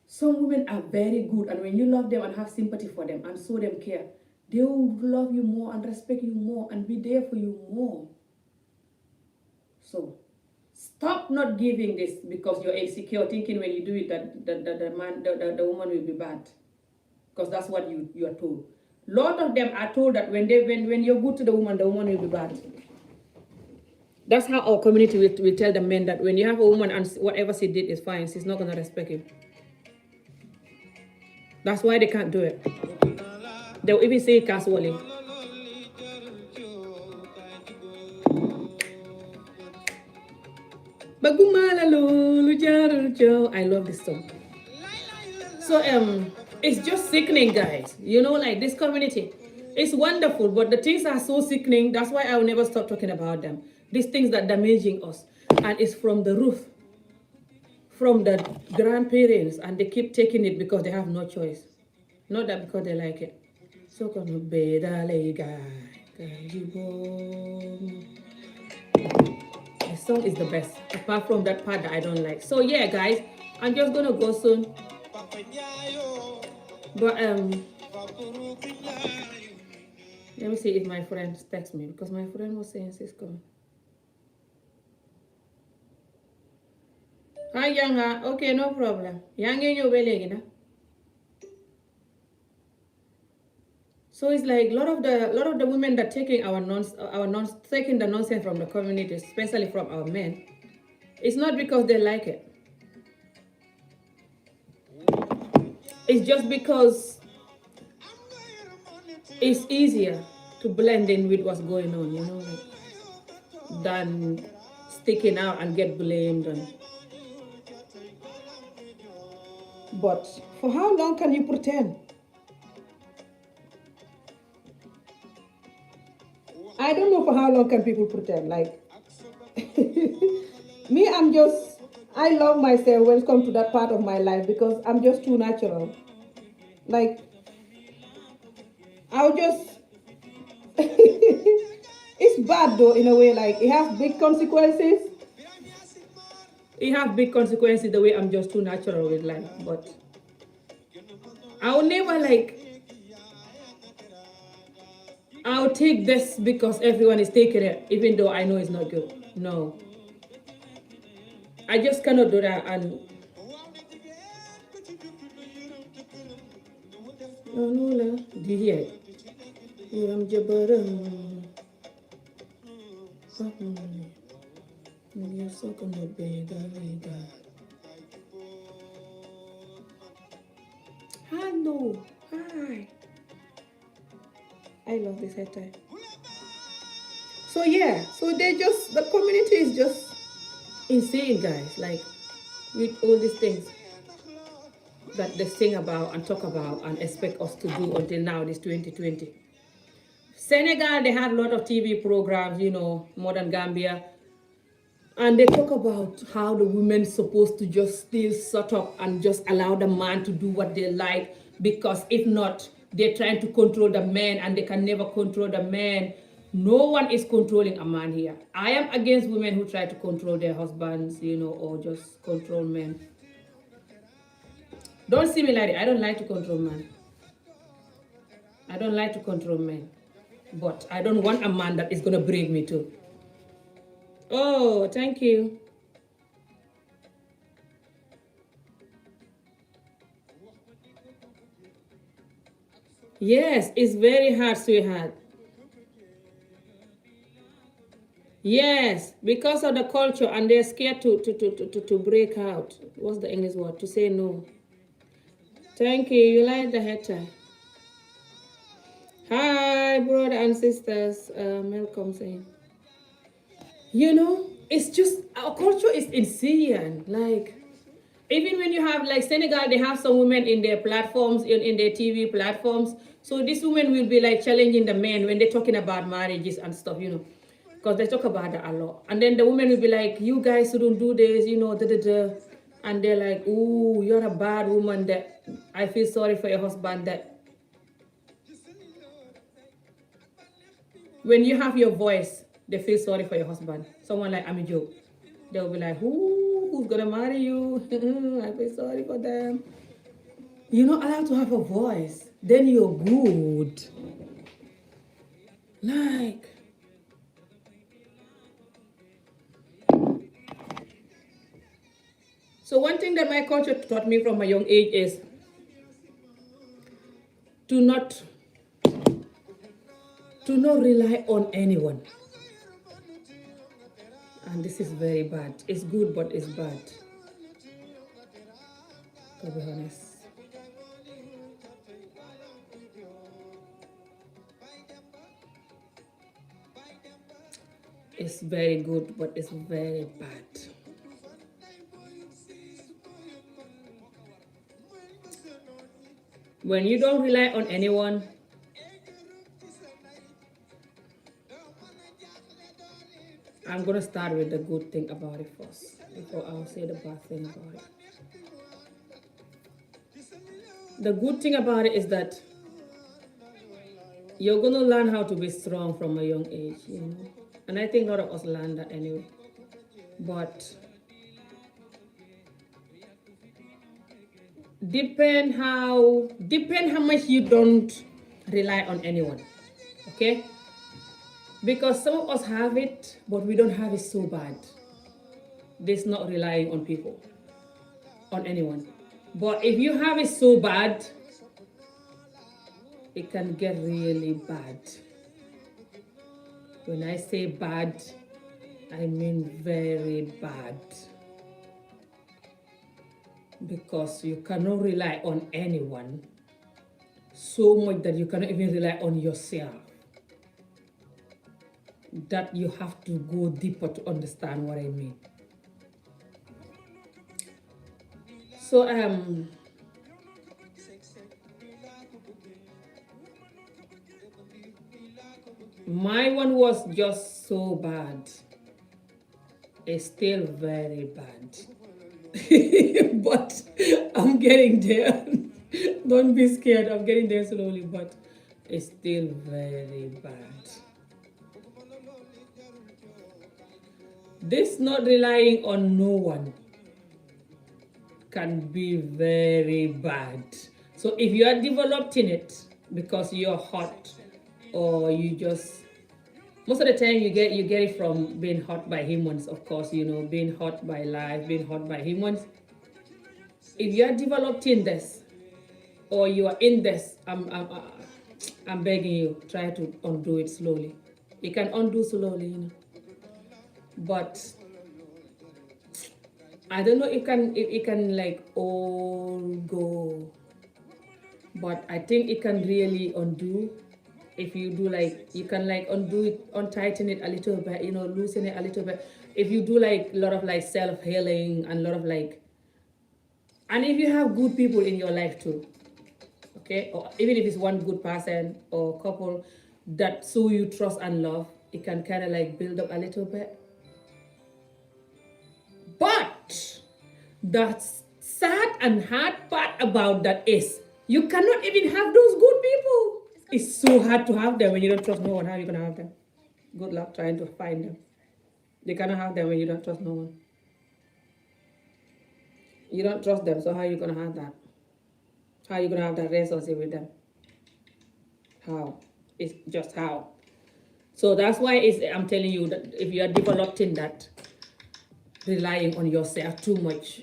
Some women are very good, and when you love them and have sympathy for them and show them care, they will love you more and respect you more and be there for you more. So stop not giving this because you're insecure, thinking when you do it that the woman will be bad. Because that's what you are told. A lot of them are told that when you're good to the woman will be bad. That's how our community will tell the men that when you have a woman and whatever she did is fine, she's not going to respect you. That's why they can't do it. They'll even say it casually. I love this song. So it's just sickening, guys. You know, like this community. It's wonderful, but the things are so sickening. That's why I will never stop talking about them. These things that are damaging us. And it's from the roof. From the grandparents. And they keep taking it because they have no choice. Not that because they like it. So gonna be the song is the best. Apart from that part that I don't like. So yeah, guys. I'm just gonna go soon. But let me see if my friend texts me because my friend was saying she's coming. Hi Yanga, okay, no problem. Yanga you na. So it's like a lot of the women that taking taking the nonsense from the community, especially from our men. It's not because they like it. It's just because it's easier to blend in with what's going on, like, than sticking out and get blamed. But for how long can you pretend? I don't know for how long can people pretend. Like, me, I love myself. Welcome to that part of my life because I'm just too natural. Like, I'll just, it's bad though, in a way. Like, it has big consequences. It has big consequences the way I'm just too natural with life. But I'll never, like, I'll take this because everyone is taking it, even though I know it's not good. No. I just cannot do that. And hello, hi. I love this hair tie. So yeah, so the community is just insane, guys. Like, with all these things that they sing about and talk about and expect us to do until now, this 2020. Senegal, they have a lot of TV programs, more than Gambia. And they talk about how the women's supposed to just still shut up and just allow the man to do what they like, because if not, they're trying to control the man and they can never control the man. No one is controlling a man here. I am against women who try to control their husbands, or just control men. Don't see me like that. I don't like to control men. I don't like to control men. But I don't want a man that is going to break me too. Oh, thank you. Yes, it's very hard, sweetheart. Yes, because of the culture, and they're scared to break out. What's the English word? To say no. Thank you. You like the hair tie? Hi, brother and sisters. Welcome, saying. It's just, our culture is insane. Like, even when you have, like, Senegal, they have some women in their platforms, in their TV platforms. So these women will be like challenging the men when they're talking about marriages and stuff, because they talk about that a lot. And then the women will be like, you guys shouldn't do this, And they're like, ooh, you're a bad woman, that I feel sorry for your husband. That when you have your voice, they feel sorry for your husband. Someone like Amijo, they'll be like, who's gonna marry you? I feel sorry for them. You're not allowed to have a voice. Then you're good. Like, so one thing that my culture taught me from a young age is to not rely on anyone. And this is very bad. It's good, but it's bad, to be honest. It's very good, but it's very bad. When you don't rely on anyone, I'm gonna start with the good thing about it first, before I'll say the bad thing about it. The good thing about it is that you're gonna learn how to be strong from a young age, And I think a lot of us learn that anyway. But depend how much you don't rely on anyone. Okay? Because some of us have it, but we don't have it so bad. This not relying on people, on anyone. But if you have it so bad, it can get really bad. When I say bad, I mean very bad. because you cannot rely on anyone so much that you cannot even rely on yourself. That you have to go deeper to understand what I mean. So my one was just so bad. It's still very bad. But I'm getting there. Don't be scared. I'm getting there slowly, but it's still very bad. This not relying on no one can be very bad. So if you are developed in it because you're hot, or you just, most of the time you get it from being hot by humans, of course, you know, being hot by life, being hot by humans. If you are developed in this, or you are in this, I'm begging you, try to undo it slowly. You can undo slowly, you know, but I don't know if it can like all go, but I think it can really undo. If you do, like, you can like undo it, untighten it a little bit, you know, loosen it a little bit. If you do like a lot of like self-healing and a lot of like, and if you have good people in your life too, okay, or even if it's one good person or couple that so you trust and love, it can kind of like build up a little bit. But the sad and hard part about that is you cannot even have those good people. It's so hard to have them when you don't trust no one. How are you gonna have them? Good luck trying to find them. You cannot have them when you don't trust no one. You don't trust them, so how are you gonna have that? How are you gonna have that relationship with them? How? It's just how. So that's why I'm telling you that if you are developed in that, relying on yourself too much,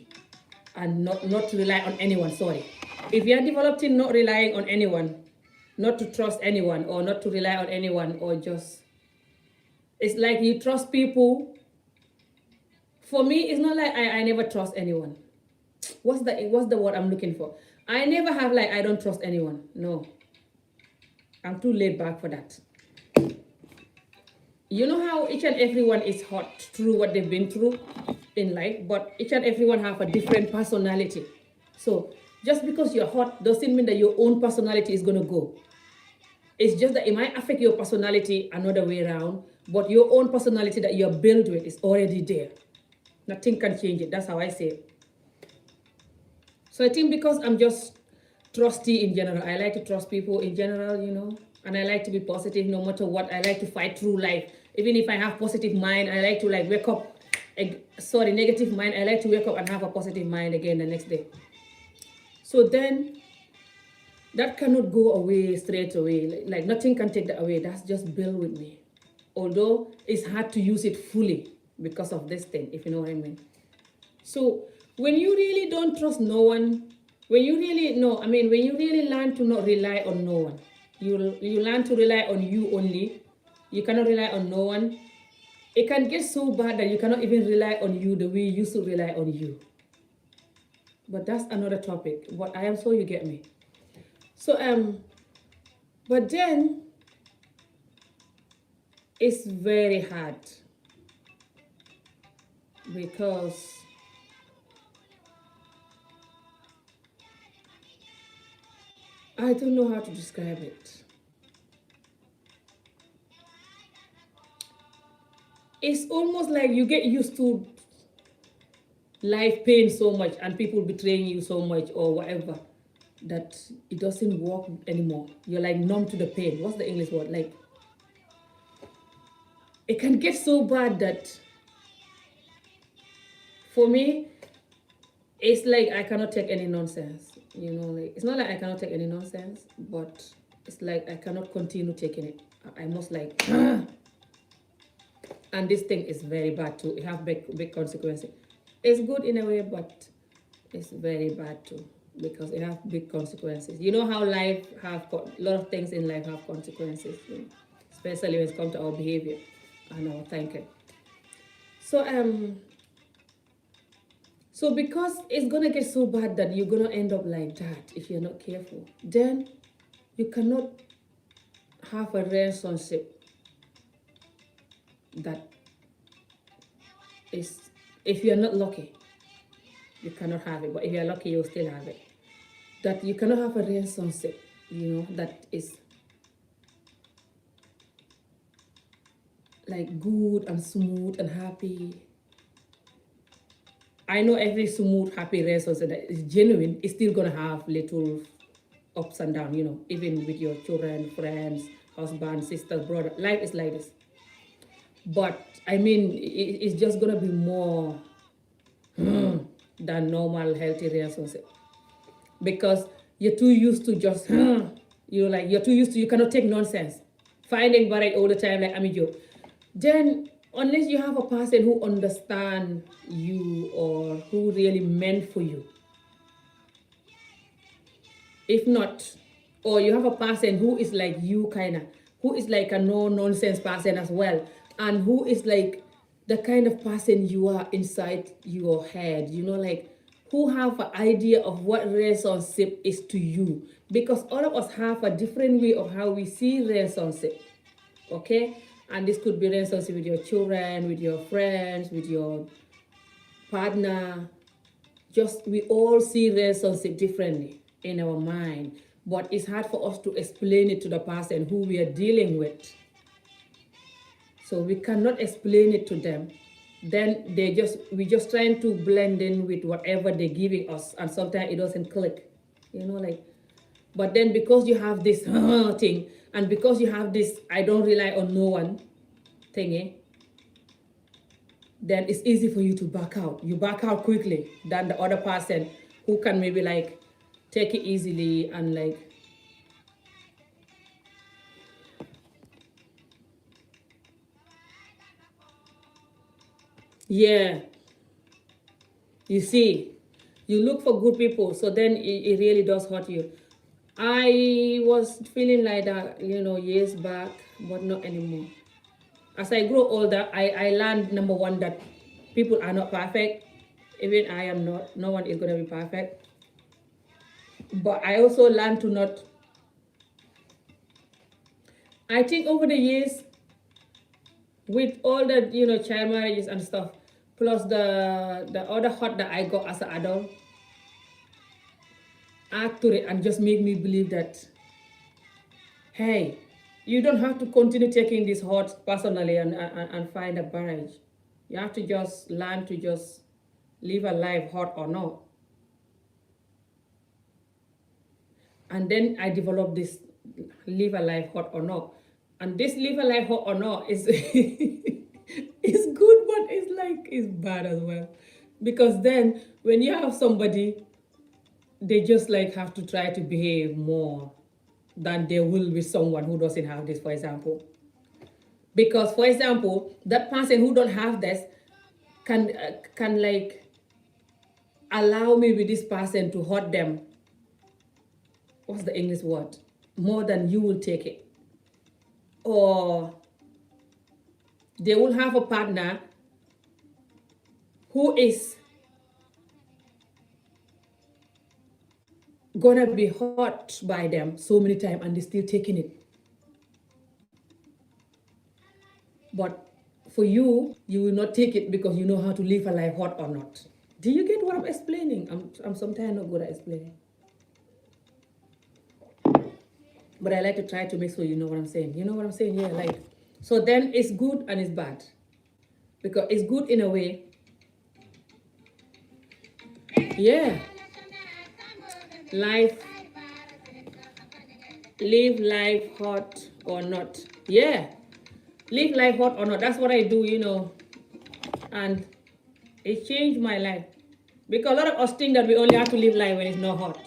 and not to rely on anyone, sorry. If you are developed in not relying on anyone, not to trust anyone, or not to rely on anyone, or just, it's like you trust people. For me, it's not like I never trust anyone. What's the word I'm looking for? I never have like I don't trust anyone. No. I'm too laid back for that. You know how each and everyone is hot through what they've been through in life, but each and everyone have a different personality. So just because you're hot doesn't mean that your own personality is gonna go. It's just that it might affect your personality another way around, but your own personality that you're built with is already there. Nothing can change it. That's how I say it. So I think because I'm just trusty in general, I like to trust people in general, you know, and I like to be positive no matter what. I like to fight through life. Even if I have positive mind, I like to like wake up, negative mind, I like to wake up and have a positive mind again the next day. So then that cannot go away straight away. Like nothing can take that away. That's just built with me. Although it's hard to use it fully because of this thing, if you know what I mean. So when you really don't trust no one, when you really learn to not rely on no one, you learn to rely on you only. You cannot rely on no one. It can get so bad that you cannot even rely on you the way you used to rely on you. But that's another topic. But I am sure you get me. So but then it's very hard because I don't know how to describe it. It's almost like you get used to life pain so much and people betraying you so much or whatever that it doesn't work anymore. You're like numb to the pain. What's the English word? Like, it can get so bad that for me, it's like I cannot take any nonsense. You know, like it's not like I cannot take any nonsense, but it's like I cannot continue taking it. I must like, and this thing is very bad too. It have big consequences. It's good in a way, but it's very bad too because it have big consequences. You know how life have a lot of things in life have consequences, you know, especially when it comes to our behavior and our thinking. So So because it's gonna get so bad that you're gonna end up like that if you're not careful, then you cannot have a relationship that is, if you're not lucky, you cannot have it. But if you're lucky, you'll still have it. That you cannot have a relationship, that is like good and smooth and happy. I know every smooth, happy relationship that is genuine is still gonna have little ups and downs, even with your children, friends, husband, sister, brother. Life is like this. But I mean, it's just gonna be more than normal, healthy relationship. Because you're too used to just, you're too used to, you cannot take nonsense. Finding barrage all the time, like Amijo. Then, unless you have a person who understands you or who really meant for you, if not, or you have a person who is like you, kind of, who is like a no-nonsense person as well, and who is like the kind of person you are inside your head, like who have an idea of what relationship is to you, because all of us have a different way of how we see relationship, okay? And this could be relationship with your children, with your friends, with your partner. Just, we all see relationship differently in our mind, but it's hard for us to explain it to the person who we are dealing with. So we cannot explain it to them. Then we just trying to blend in with whatever they're giving us, and sometimes it doesn't click, but then because you have this thing, and because you have this I don't rely on no one thingy, then it's easy for you to back out. You back out quickly than the other person who can maybe like take it easily and like, yeah, you see, you look for good people, so then it really does hurt you. I was feeling like that, years back, but not anymore. As I grow older, I learned, number one, that people are not perfect. Even I am not. No one is going to be perfect. But I also learned to not. I think over the years, with all the, child marriages and stuff, plus the other hurt that I got as an adult, add to it and just make me believe that, hey, you don't have to continue taking this hurt personally and find a barrage. You have to just learn to just live a life, hot or not. And then I developed this live a life, hot or not. And this live a life, hot or not is is good, but it's bad as well. Because then when you have somebody, they just like have to try to behave more than they will with someone who doesn't have this, for example. Because, for example, that person who don't have this can like allow me with this person to hurt them. What's the English word? More than you will take it. Or they will have a partner who is gonna be hurt by them so many times and they're still taking it. But for you, you will not take it because you know how to live a life, hot or not. Do you get what I'm explaining? I'm sometimes not good at explaining. But I like to try to make sure you know what I'm saying. You know what I'm saying? Yeah, like, so then it's good and it's bad. Because it's good in a way. Yeah. Live life hot or not. Yeah. Live life hot or not. That's what I do, And it changed my life. Because a lot of us think that we only have to live life when it's not hot.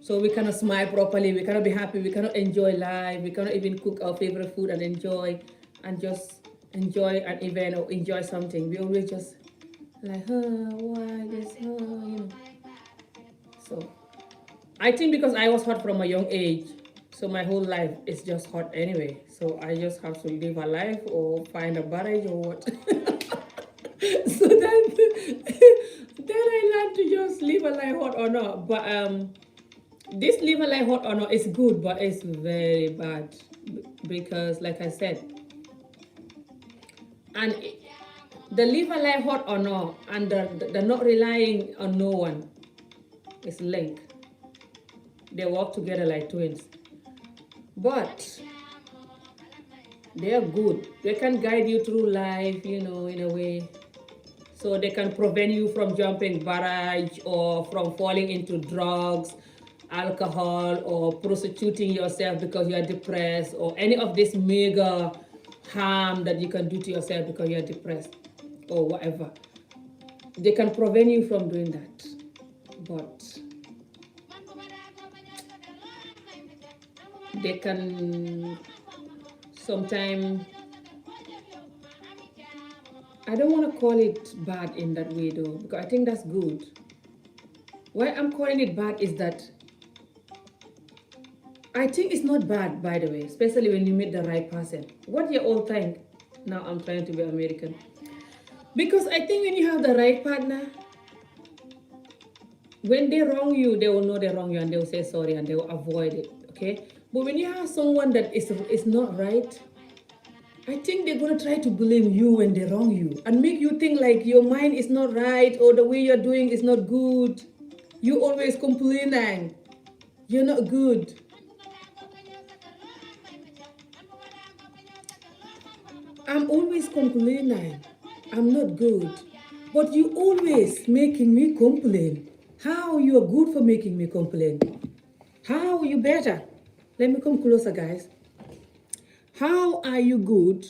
So we cannot smile properly, we cannot be happy, we cannot enjoy life, we cannot even cook our favorite food and just enjoy an event or enjoy something. We always just like, why this, So I think because I was hot from a young age, so my whole life is just hot anyway. So I just have to live a life or find a barrage or what. So that Then I learned to just live a life hot or not. But this live a life hot or not is good, but it's very bad because, like I said, and the live a life hot or not, and the not relying on no one is linked. They work together like twins. But they are good. They can guide you through life, in a way. So they can prevent you from jumping barrage or from falling into drugs, alcohol, or prostituting yourself because you are depressed, or any of this mega harm that you can do to yourself because you are depressed or whatever. They can prevent you from doing that. But they can sometimes, I don't want to call it bad in that way though, because I think that's good. Why I'm calling it bad is that I think it's not bad, by the way, especially when you meet the right person. What you all think? Now I'm trying to be American. Because I think when you have the right partner, when they wrong you, they will know they wrong you and they will say sorry and they will avoid it, okay? But when you have someone that is not right, I think they're going to try to blame you when they wrong you and make you think like your mind is not right or the way you're doing is not good. You always complaining. You're not good. I'm always complaining. I'm not good. But you always making me complain. How you are good for making me complain? How you better? Let me come closer, guys. How are you good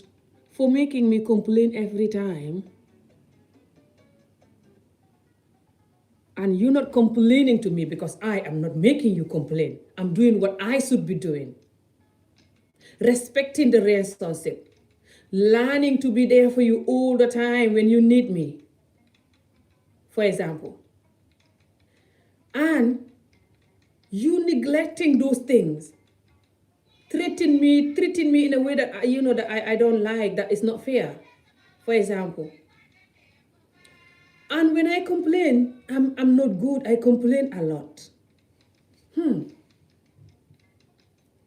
for making me complain every time? And you're not complaining to me because I am not making you complain. I'm doing what I should be doing. Respecting the relationship. Learning to be there for you all the time when you need me. For example. And you neglecting those things. Treating me in a way that that I don't like, that is not fair. For example. And when I complain, I'm not good. I complain a lot.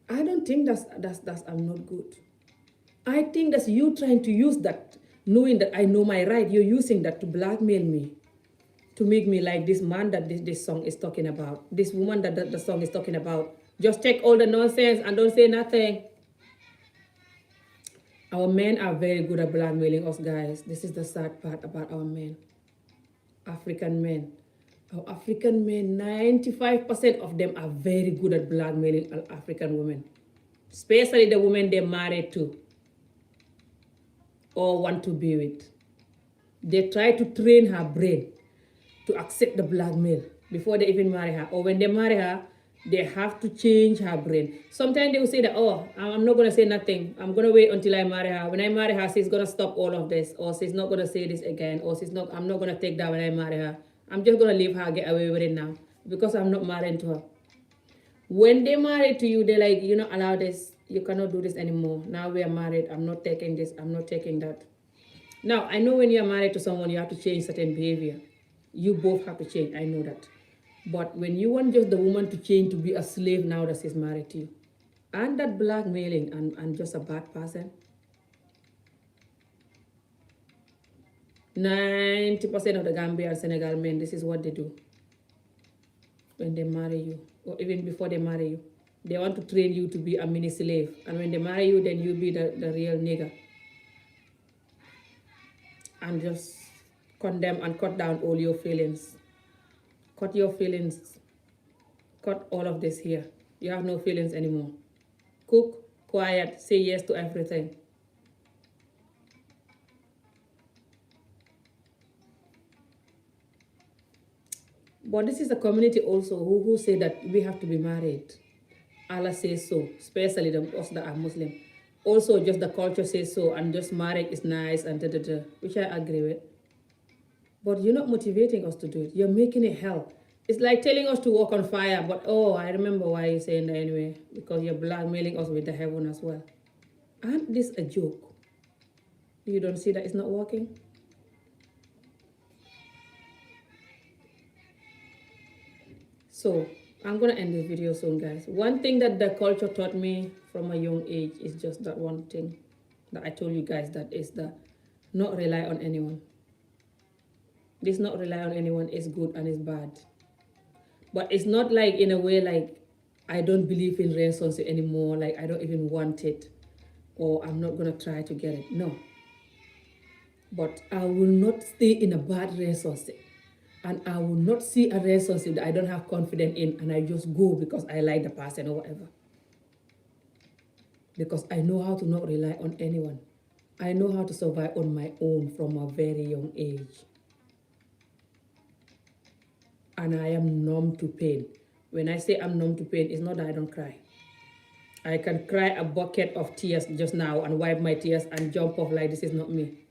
I don't think that's I'm not good. I think that's you trying to use that, knowing that I know my right. You're using that to blackmail me, to make me like this man that this song is talking about, this woman that the song is talking about. Just take all the nonsense and don't say nothing. Our men are very good at blackmailing us, guys. This is the sad part about our men. African men. Our African men, 95% of them are very good at blackmailing African women. Especially the women they're married to or want to be with. They try to train her brain to accept the blackmail before they even marry her. Or when they marry her, they have to change her brain. Sometimes they will say that, oh, I'm not going to say nothing. I'm going to wait until I marry her. When I marry her, she's going to stop all of this. Or she's not going to say this again. Or I'm not going to take that when I marry her. I'm just going to leave her, get away with it now. Because I'm not married to her. When they married to you, they're like, you're not allowed this. You cannot do this anymore. Now we are married. I'm not taking this. I'm not taking that. Now, I know when you're married to someone, you have to change certain behavior. You both have to change. I know that. But when you want just the woman to change to be a slave now that she's married to you, and that blackmailing and just a bad person, 90% of the Gambia and Senegal men, this is what they do. When they marry you, or even before they marry you, they want to train you to be a mini slave. And when they marry you, then you be the real nigger. And just condemn and cut down all your feelings. Cut your feelings. Cut all of this here. You have no feelings anymore. Cook, quiet, say yes to everything. But this is a community also who say that we have to be married. Allah says so, especially us that are Muslim. Also, just the culture says so, and just marriage is nice and da-da-da, which I agree with. But you're not motivating us to do it. You're making it hell. It's like telling us to walk on fire, but oh, I remember why you're saying that anyway, because you're blackmailing us with the heaven as well. Aren't this a joke? You don't see that it's not working? So I'm gonna end this video soon, guys. One thing that the culture taught me from a young age is just that one thing that I told you guys, that is the not rely on anyone. This not rely on anyone is good and is bad. But it's not like in a way like I don't believe in relationship anymore, like I don't even want it, or I'm not gonna try to get it. No. But I will not stay in a bad relationship. And I will not see a relationship that I don't have confidence in and I just go because I like the person or whatever. Because I know how to not rely on anyone. I know how to survive on my own from a very young age. And I am numb to pain. When I say I'm numb to pain, it's not that I don't cry. I can cry a bucket of tears just now and wipe my tears and jump off like this is not me.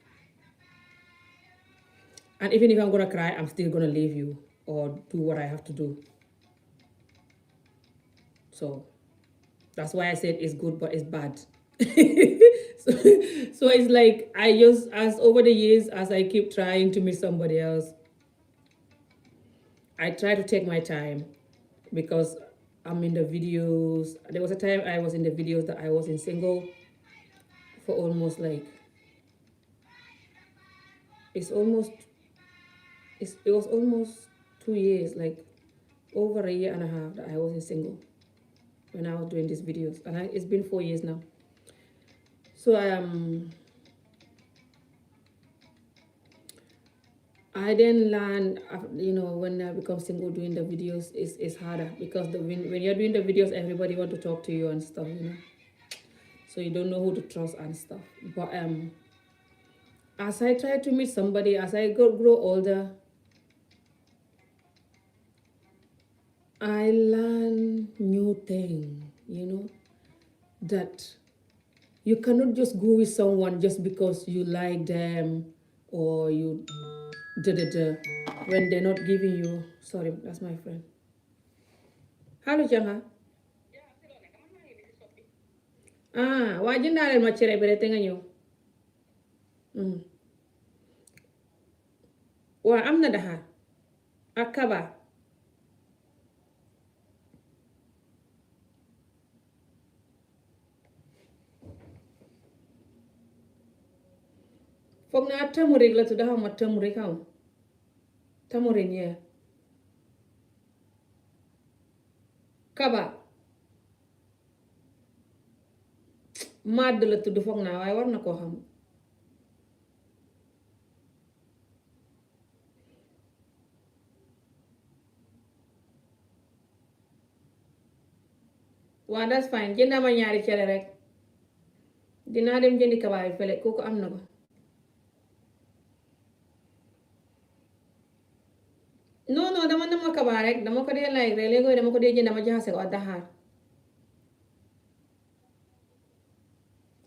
And even if I'm gonna cry, I'm still gonna leave you or do what I have to do. So that's why I said it's good, but it's bad. so it's like I just, as over the years, as I keep trying to meet somebody else, I try to take my time because I'm in the videos. There was a time I was in the videos that I was in single for almost like, it was almost 2 years, like over a year and a half that I was in single when I was doing these videos, and it's been 4 years now. So I then learned, when I become single, doing the videos is harder because when you're doing the videos, everybody want to talk to you and stuff, so you don't know who to trust and stuff. But as I try to meet somebody, as I grow older, I learn new things, that you cannot just go with someone just because you like them or you when they're not giving you. Sorry, that's my friend. Hello, Janga. Waa jëndaaleel ma cere bi rek te nga ñëw. Waa am na daxaar ak kaba. Foog naa tamurik la tudda, xaw ma tamurik xaw ma tamurin yee kaba màdd la tudd foog naa, waaye war na koo xam. Waa that's fine, jënda ma ñaari cere rek, dinaa dem jëndi kaba yi fële, kooku am na ko. non dama nama kaba rek, dama ko dee like rek, léegi dama ko dee jënd, dama jaxase ko ak daxaar.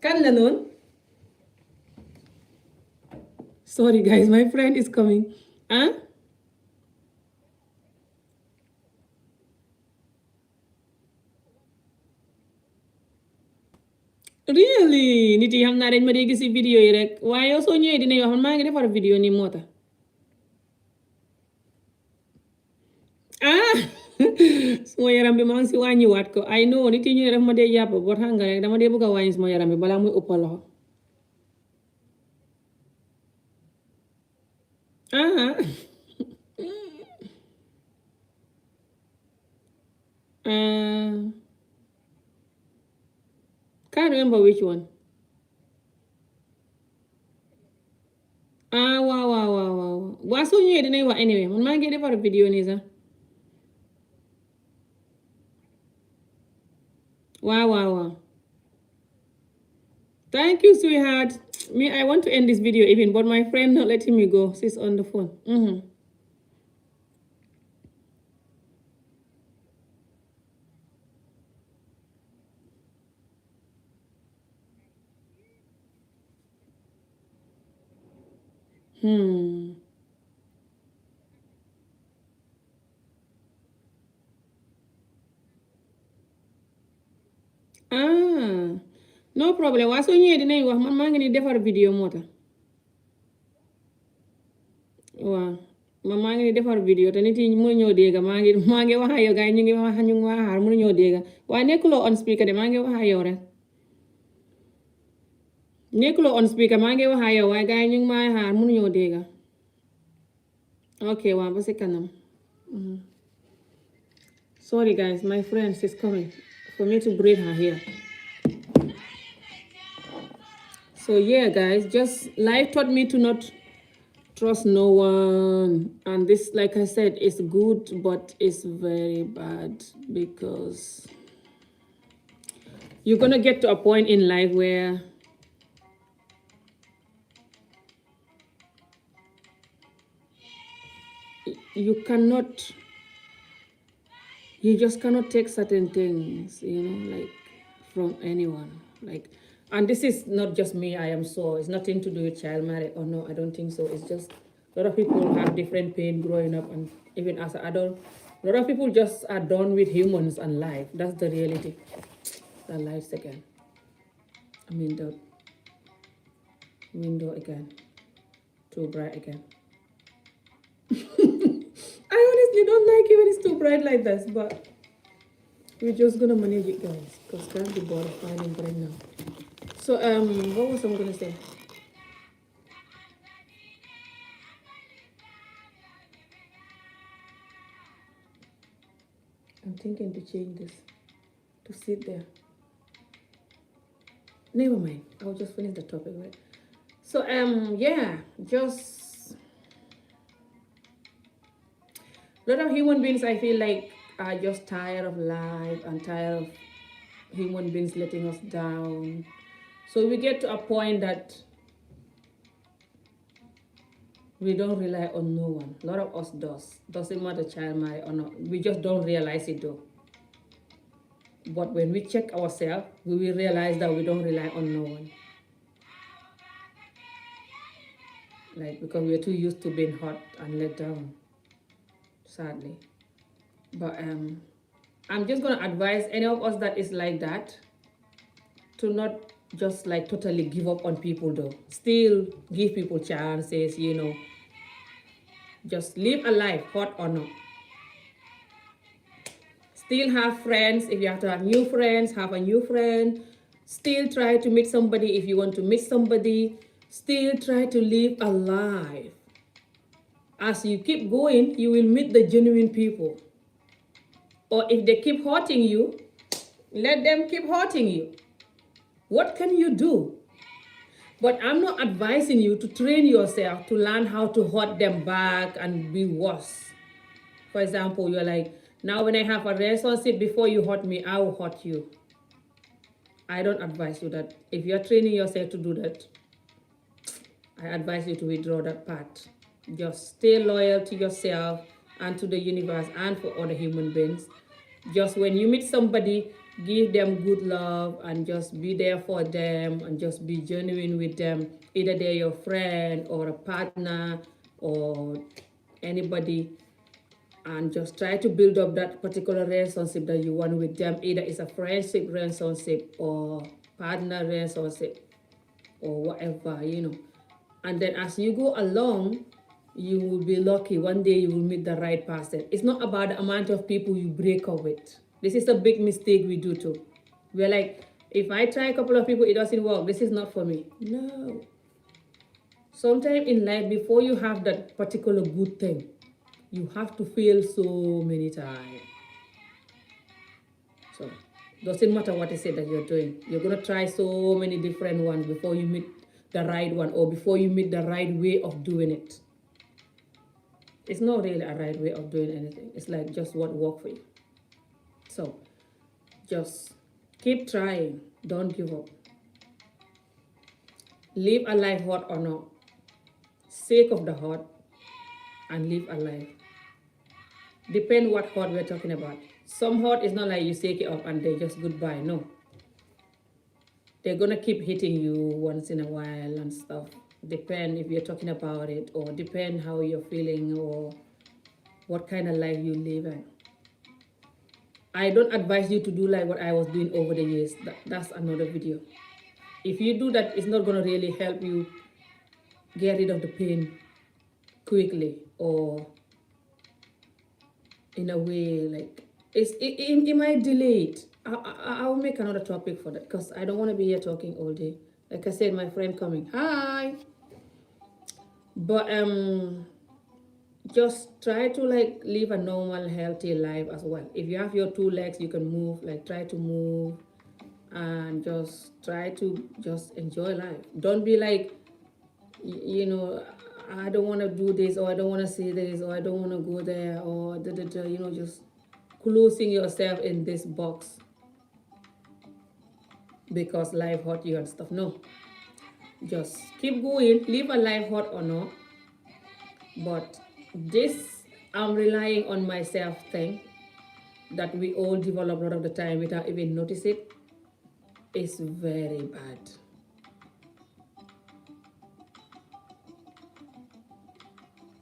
Kan la noonu. Sorry guys, my friend is coming. Really, nit yi xam naa dañ ma dee gis ci vidéo yi rek, waaye yow soo ñëwee dinañ wax man maa ngi defar vidéo nii moo tax. suma yaram bi maa ngi si wàññiwaat ko. I know nit yi ñu ne daf ma dee jàpp boo xam nga rek dama dee bëgg a wàññi suma yaram bi balaa muy ëpp loxo. Can't remember which one. Waaw waa soo ñëwee dinañ wax anyway, man maa ngi defar vidéo nii sax. Wow. Thank you, sweetheart. Me, I want to end this video even, but my friend not letting me go. She's on the phone. No problem. Waa soo ñëwee dinañ wax, man maa ngi ni defar vidéo moo tax. waaw maa ngi defar vidéo te nit yi mënu ñoo dégg maa ngi wax ak yow gars yi ñu ngi wax ñu ngi wax xaar mënu ñoo dégg waaye nekkuloo on speaker de maa ngi wax ak yow rek nekkuloo on speaker maa ngi wax ak yow waaye gars yi ñu ngi maa xaar mënu ñoo dégg ok waaw ba si kanam sorry guys my friend is coming for me to breed her here. So yeah guys, just life taught me to not trust no one, and this, like I said, is good but it's very bad because you're gonna get to a point in life where you just cannot take certain things, you know, like from anyone, like. And this is not just me, it's nothing to do with child marriage. Oh no, I don't think so. It's just a lot of people have different pain growing up, and even as an adult, a lot of people just are done with humans and life. That's the reality. The lives again. I mean the window again. Too bright again. I honestly don't like it when it's too bright like this, but we're just gonna manage it, guys, because can't be bored of finding right now. So, what was I gonna say? I'm thinking to change this, to sit there. Never mind, I'll just finish the topic, right? So, yeah, just a lot of human beings, I feel like, are just tired of life and tired of human beings letting us down. So we get to a point that we don't rely on no one. A lot of us doesn't matter child marriage or not. We just don't realize it though. But when we check ourselves, we will realize that we don't rely on no one. Like, because we're too used to being hurt and let down, sadly. But I'm just gonna advise any of us that is like that to not just like totally give up on people though. Still give people chances, you know. Just live a life, hot or not. Still have friends. If you have to have new friends, have a new friend. Still try to meet somebody if you want to meet somebody. Still try to live a life. As you keep going, you will meet the genuine people. Or if they keep hurting you, let them keep hurting you. What can you do? But I'm not advising you to train yourself to learn how to hurt them back and be worse. For example, you're like, now when I have a relationship, before you hurt me, I will hurt you. I don't advise you that. If you're training yourself to do that, I advise you to withdraw that part. Just stay loyal to yourself and to the universe and for other human beings. Just when you meet somebody, give them good love and just be there for them and just be genuine with them. Either they're your friend or a partner or anybody, and just try to build up that particular relationship that you want with them. Either it's a friendship relationship or partner relationship or whatever, you know. And then as you go along, you will be lucky. One day you will meet the right person. It's not about the amount of people you break up with. This is a big mistake we do too. We're like, if I try a couple of people, it doesn't work. This is not for me. No. Sometimes in life, before you have that particular good thing, you have to fail so many times. So, doesn't matter what is it that you're doing. You're going to try so many different ones before you meet the right one or before you meet the right way of doing it. It's not really a right way of doing anything. It's like just what works for you. So, just keep trying. Don't give up. Live a life, hot or not. Sake of the heart and live a life. Depend what heart we're talking about. Some heart is not like you shake it up and they just goodbye. No. They're gonna keep hitting you once in a while and stuff. Depend if you're talking about it, or depend how you're feeling or what kind of life you live in. I don't advise you to do like what I was doing over the years. That's another video. If you do that, it's not gonna really help you get rid of the pain quickly or in a way, like it might delay it. I'll make another topic for that because I don't want to be here talking all day. Like I said, my friend coming. Hi. But just try to like live a normal, healthy life as well. If you have your two legs, you can move. Like try to move and just try to just enjoy life. Don't be like, you know, I don't want to do this, or I don't want to see this, or I don't want to go there, or da, da, da, you know, just closing yourself in this box because life hurt you and stuff. No, just keep going, live a life hot or not. But this I'm relying on myself thing that we all develop a lot of the time without even notice it is very bad.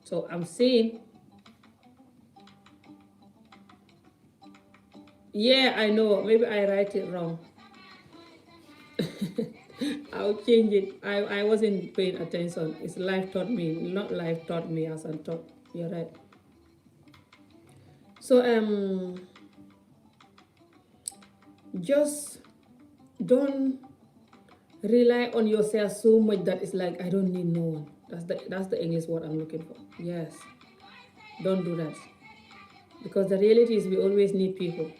So I'm saying, yeah, I know, maybe I write it wrong. I'll change it. I wasn't paying attention. It's life taught me, not life taught me as I taught. You're right. So just don't rely on yourself so much that it's like I don't need no one. That's the English word I'm looking for. Yes. Don't do that. Because the reality is we always need people.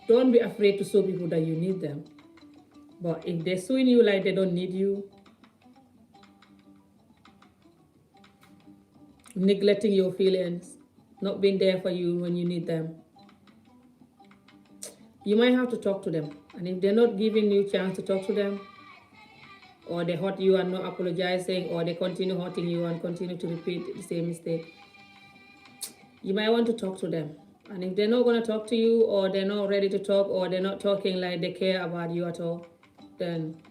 Don't be afraid to show people that you need them. But if they're showing you like they don't need you, neglecting your feelings, not being there for you when you need them, you might have to talk to them. And if they're not giving you a chance to talk to them, or they hurt you and not apologizing, or they continue hurting you and continue to repeat the same mistake, you might want to talk to them. And if they're not going to talk to you, or they're not ready to talk, or they're not talking like they care about you at all, then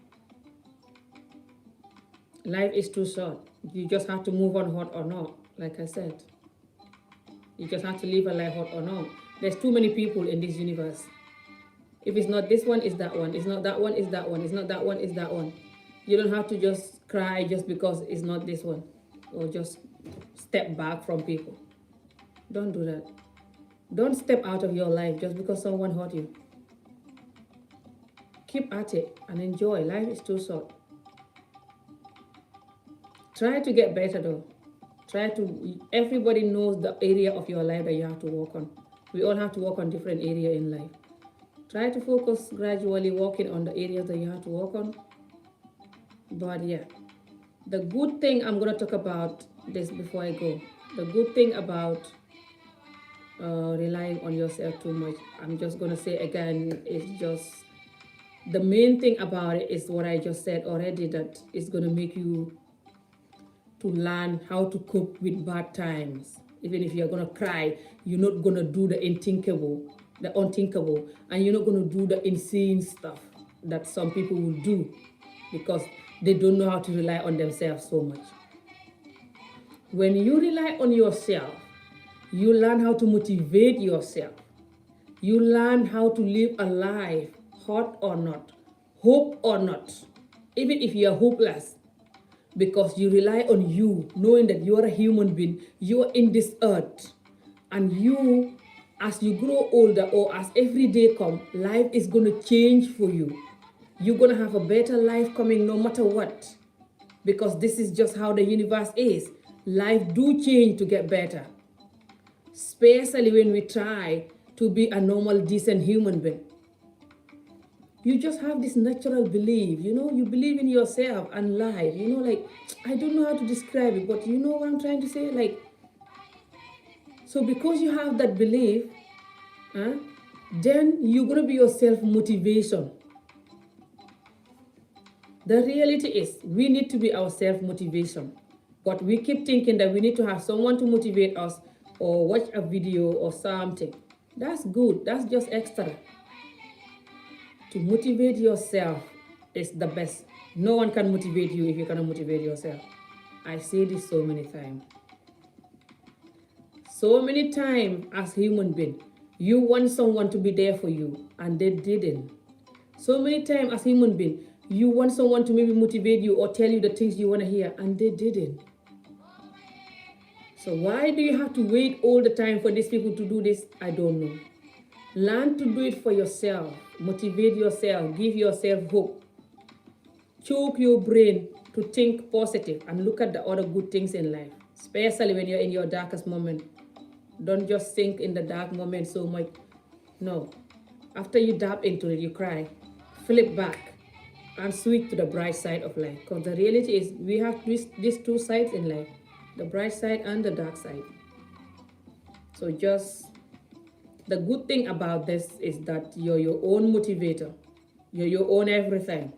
life is too short. You just have to move on, hot or not. Like I said, you just have to live a life hot or not. There's too many people in this universe. If it's not this one, it's that one. It's not that one, it's that one. It's not that one, it's that one. You don't have to just cry just because it's not this one, or just step back from people. Don't do that. Don't step out of your life just because someone hurt you. Keep at it and enjoy. Life is too short. Try to get better though. Everybody knows the area of your life that you have to work on. We all have to work on different area in life. Try to focus gradually working on the areas that you have to work on. But yeah, the good thing, I'm going to talk about this before I go. The good thing about relying on yourself too much, I'm just going to say again, is just the main thing about it is what I just said already, that it's going to make you to learn how to cope with bad times. Even if you're going to cry, you're not going to do the unthinkable, and you're not going to do the insane stuff that some people will do because they don't know how to rely on themselves so much. When you rely on yourself, you learn how to motivate yourself. You learn how to live a life, hot or not, hope or not, even if you are hopeless, because you rely on you, knowing that you are a human being, you are in this earth, and you, as you grow older or as every day comes, life is going to change for you. You're going to have a better life coming no matter what, because this is just how the universe is. Life do change to get better, especially when we try to be a normal, decent human being. You just have this natural belief, you believe in yourself and life, like, I don't know how to describe it, but you know what I'm trying to say, like, so because you have that belief, then you're going to be your self-motivation. The reality is, we need to be our self-motivation, but we keep thinking that we need to have someone to motivate us or watch a video or something. That's good, that's just extra. To motivate yourself is the best. No one can motivate you if you cannot motivate yourself. I say this so many times. So many times as human being, you want someone to be there for you and they didn't. So many times as human being, you want someone to maybe motivate you or tell you the things you want to hear and they didn't. So why do you have to wait all the time for these people to do this? I don't know. Learn to do it for yourself. Motivate yourself. Give yourself hope. Choke your brain to think positive and look at the other good things in life, especially when you're in your darkest moment. Don't just think in the dark moment so much. No. After you dab into it, you cry. Flip back and switch to the bright side of life. Because the reality is we have these two sides in life, the bright side and the dark side. So just the good thing about this is that you're your own motivator. You're your own everything.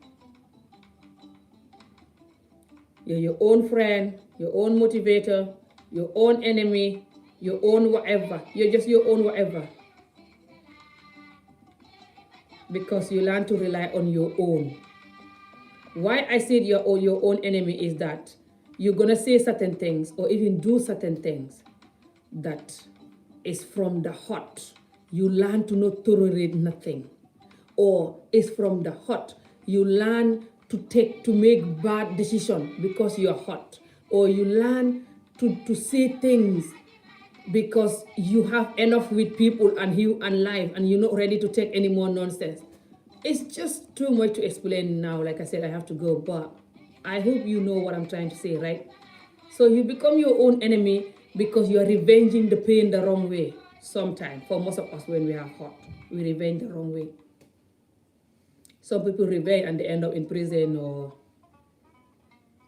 You're your own friend, your own motivator, your own enemy, your own whatever. You're just your own whatever. Because you learn to rely on your own. Why I said your own enemy is that you're gonna say certain things or even do certain things that is from the heart. You learn to not tolerate nothing. Or is from the heart. You learn to make bad decisions because you're hot. Or you learn to say things because you have enough with people and you and life and you're not ready to take any more nonsense. It's just too much to explain now. Like I said, I have to go, but I hope you know what I'm trying to say, right? So you become your own enemy because you are revenging the pain the wrong way. Sometimes, for most of us, when we have hurt, we revenge the wrong way. Some people revenge and they end up in prison or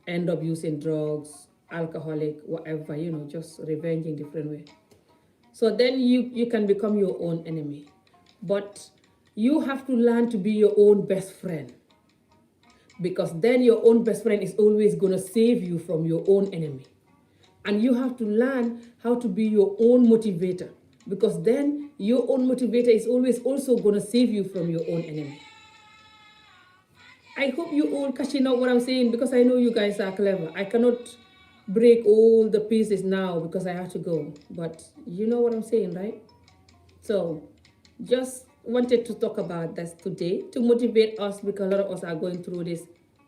end up using drugs, alcoholic, whatever, just revenging different way. So then you can become your own enemy. But you have to learn to be your own best friend. Because then your own best friend is always going to save you from your own enemy. And you have to learn how to be your own motivator. Because then your own motivator is always also going to save you from your own enemy. I hope you all catching up what I'm saying because I know you guys are clever. I cannot break all the pieces now because I have to go. But you know what I'm saying, right? So just wanted to talk about this today to motivate us because a lot of us are going through this.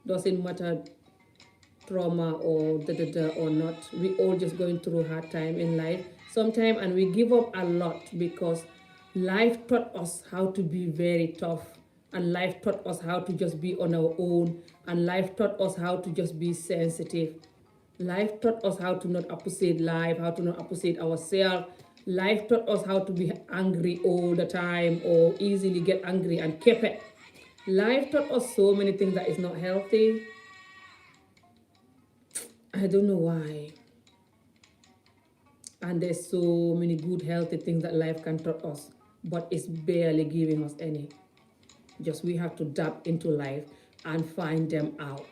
Doesn't matter trauma or or not. We all just going through hard time in life sometime, and we give up a lot because life taught us how to be very tough, and life taught us how to just be on our own, and life taught us how to just be sensitive. Life taught us how to not appreciate life, how to not appreciate ourselves. Life taught us how to be angry all the time or easily get angry and keep it. Life taught us so many things that is not healthy. I don't know why. And there's so many good healthy things that life can taught us, but it's barely giving us any. Just we have to dab into life and find them out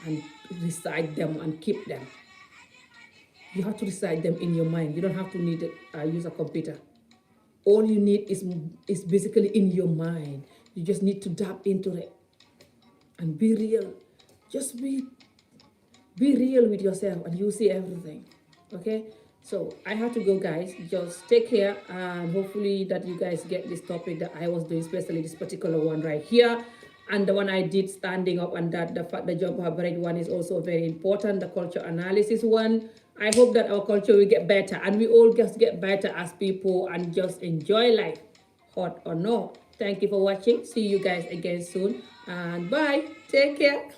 and recite them and keep them. You have to recite them in your mind. You don't have to need use a computer. All you need is basically in your mind. You just need to dab into it and be real. Just be real with yourself and you see everything. Okay? So I have to go, guys. Just take care and hopefully that you guys get this topic that I was doing, especially this particular one right here. And the one I did standing up, and that the job hybrid one is also very important, the culture analysis one. I hope that our culture will get better and we all just get better as people and just enjoy life, hot or not. Thank you for watching. See you guys again soon and bye. Take care.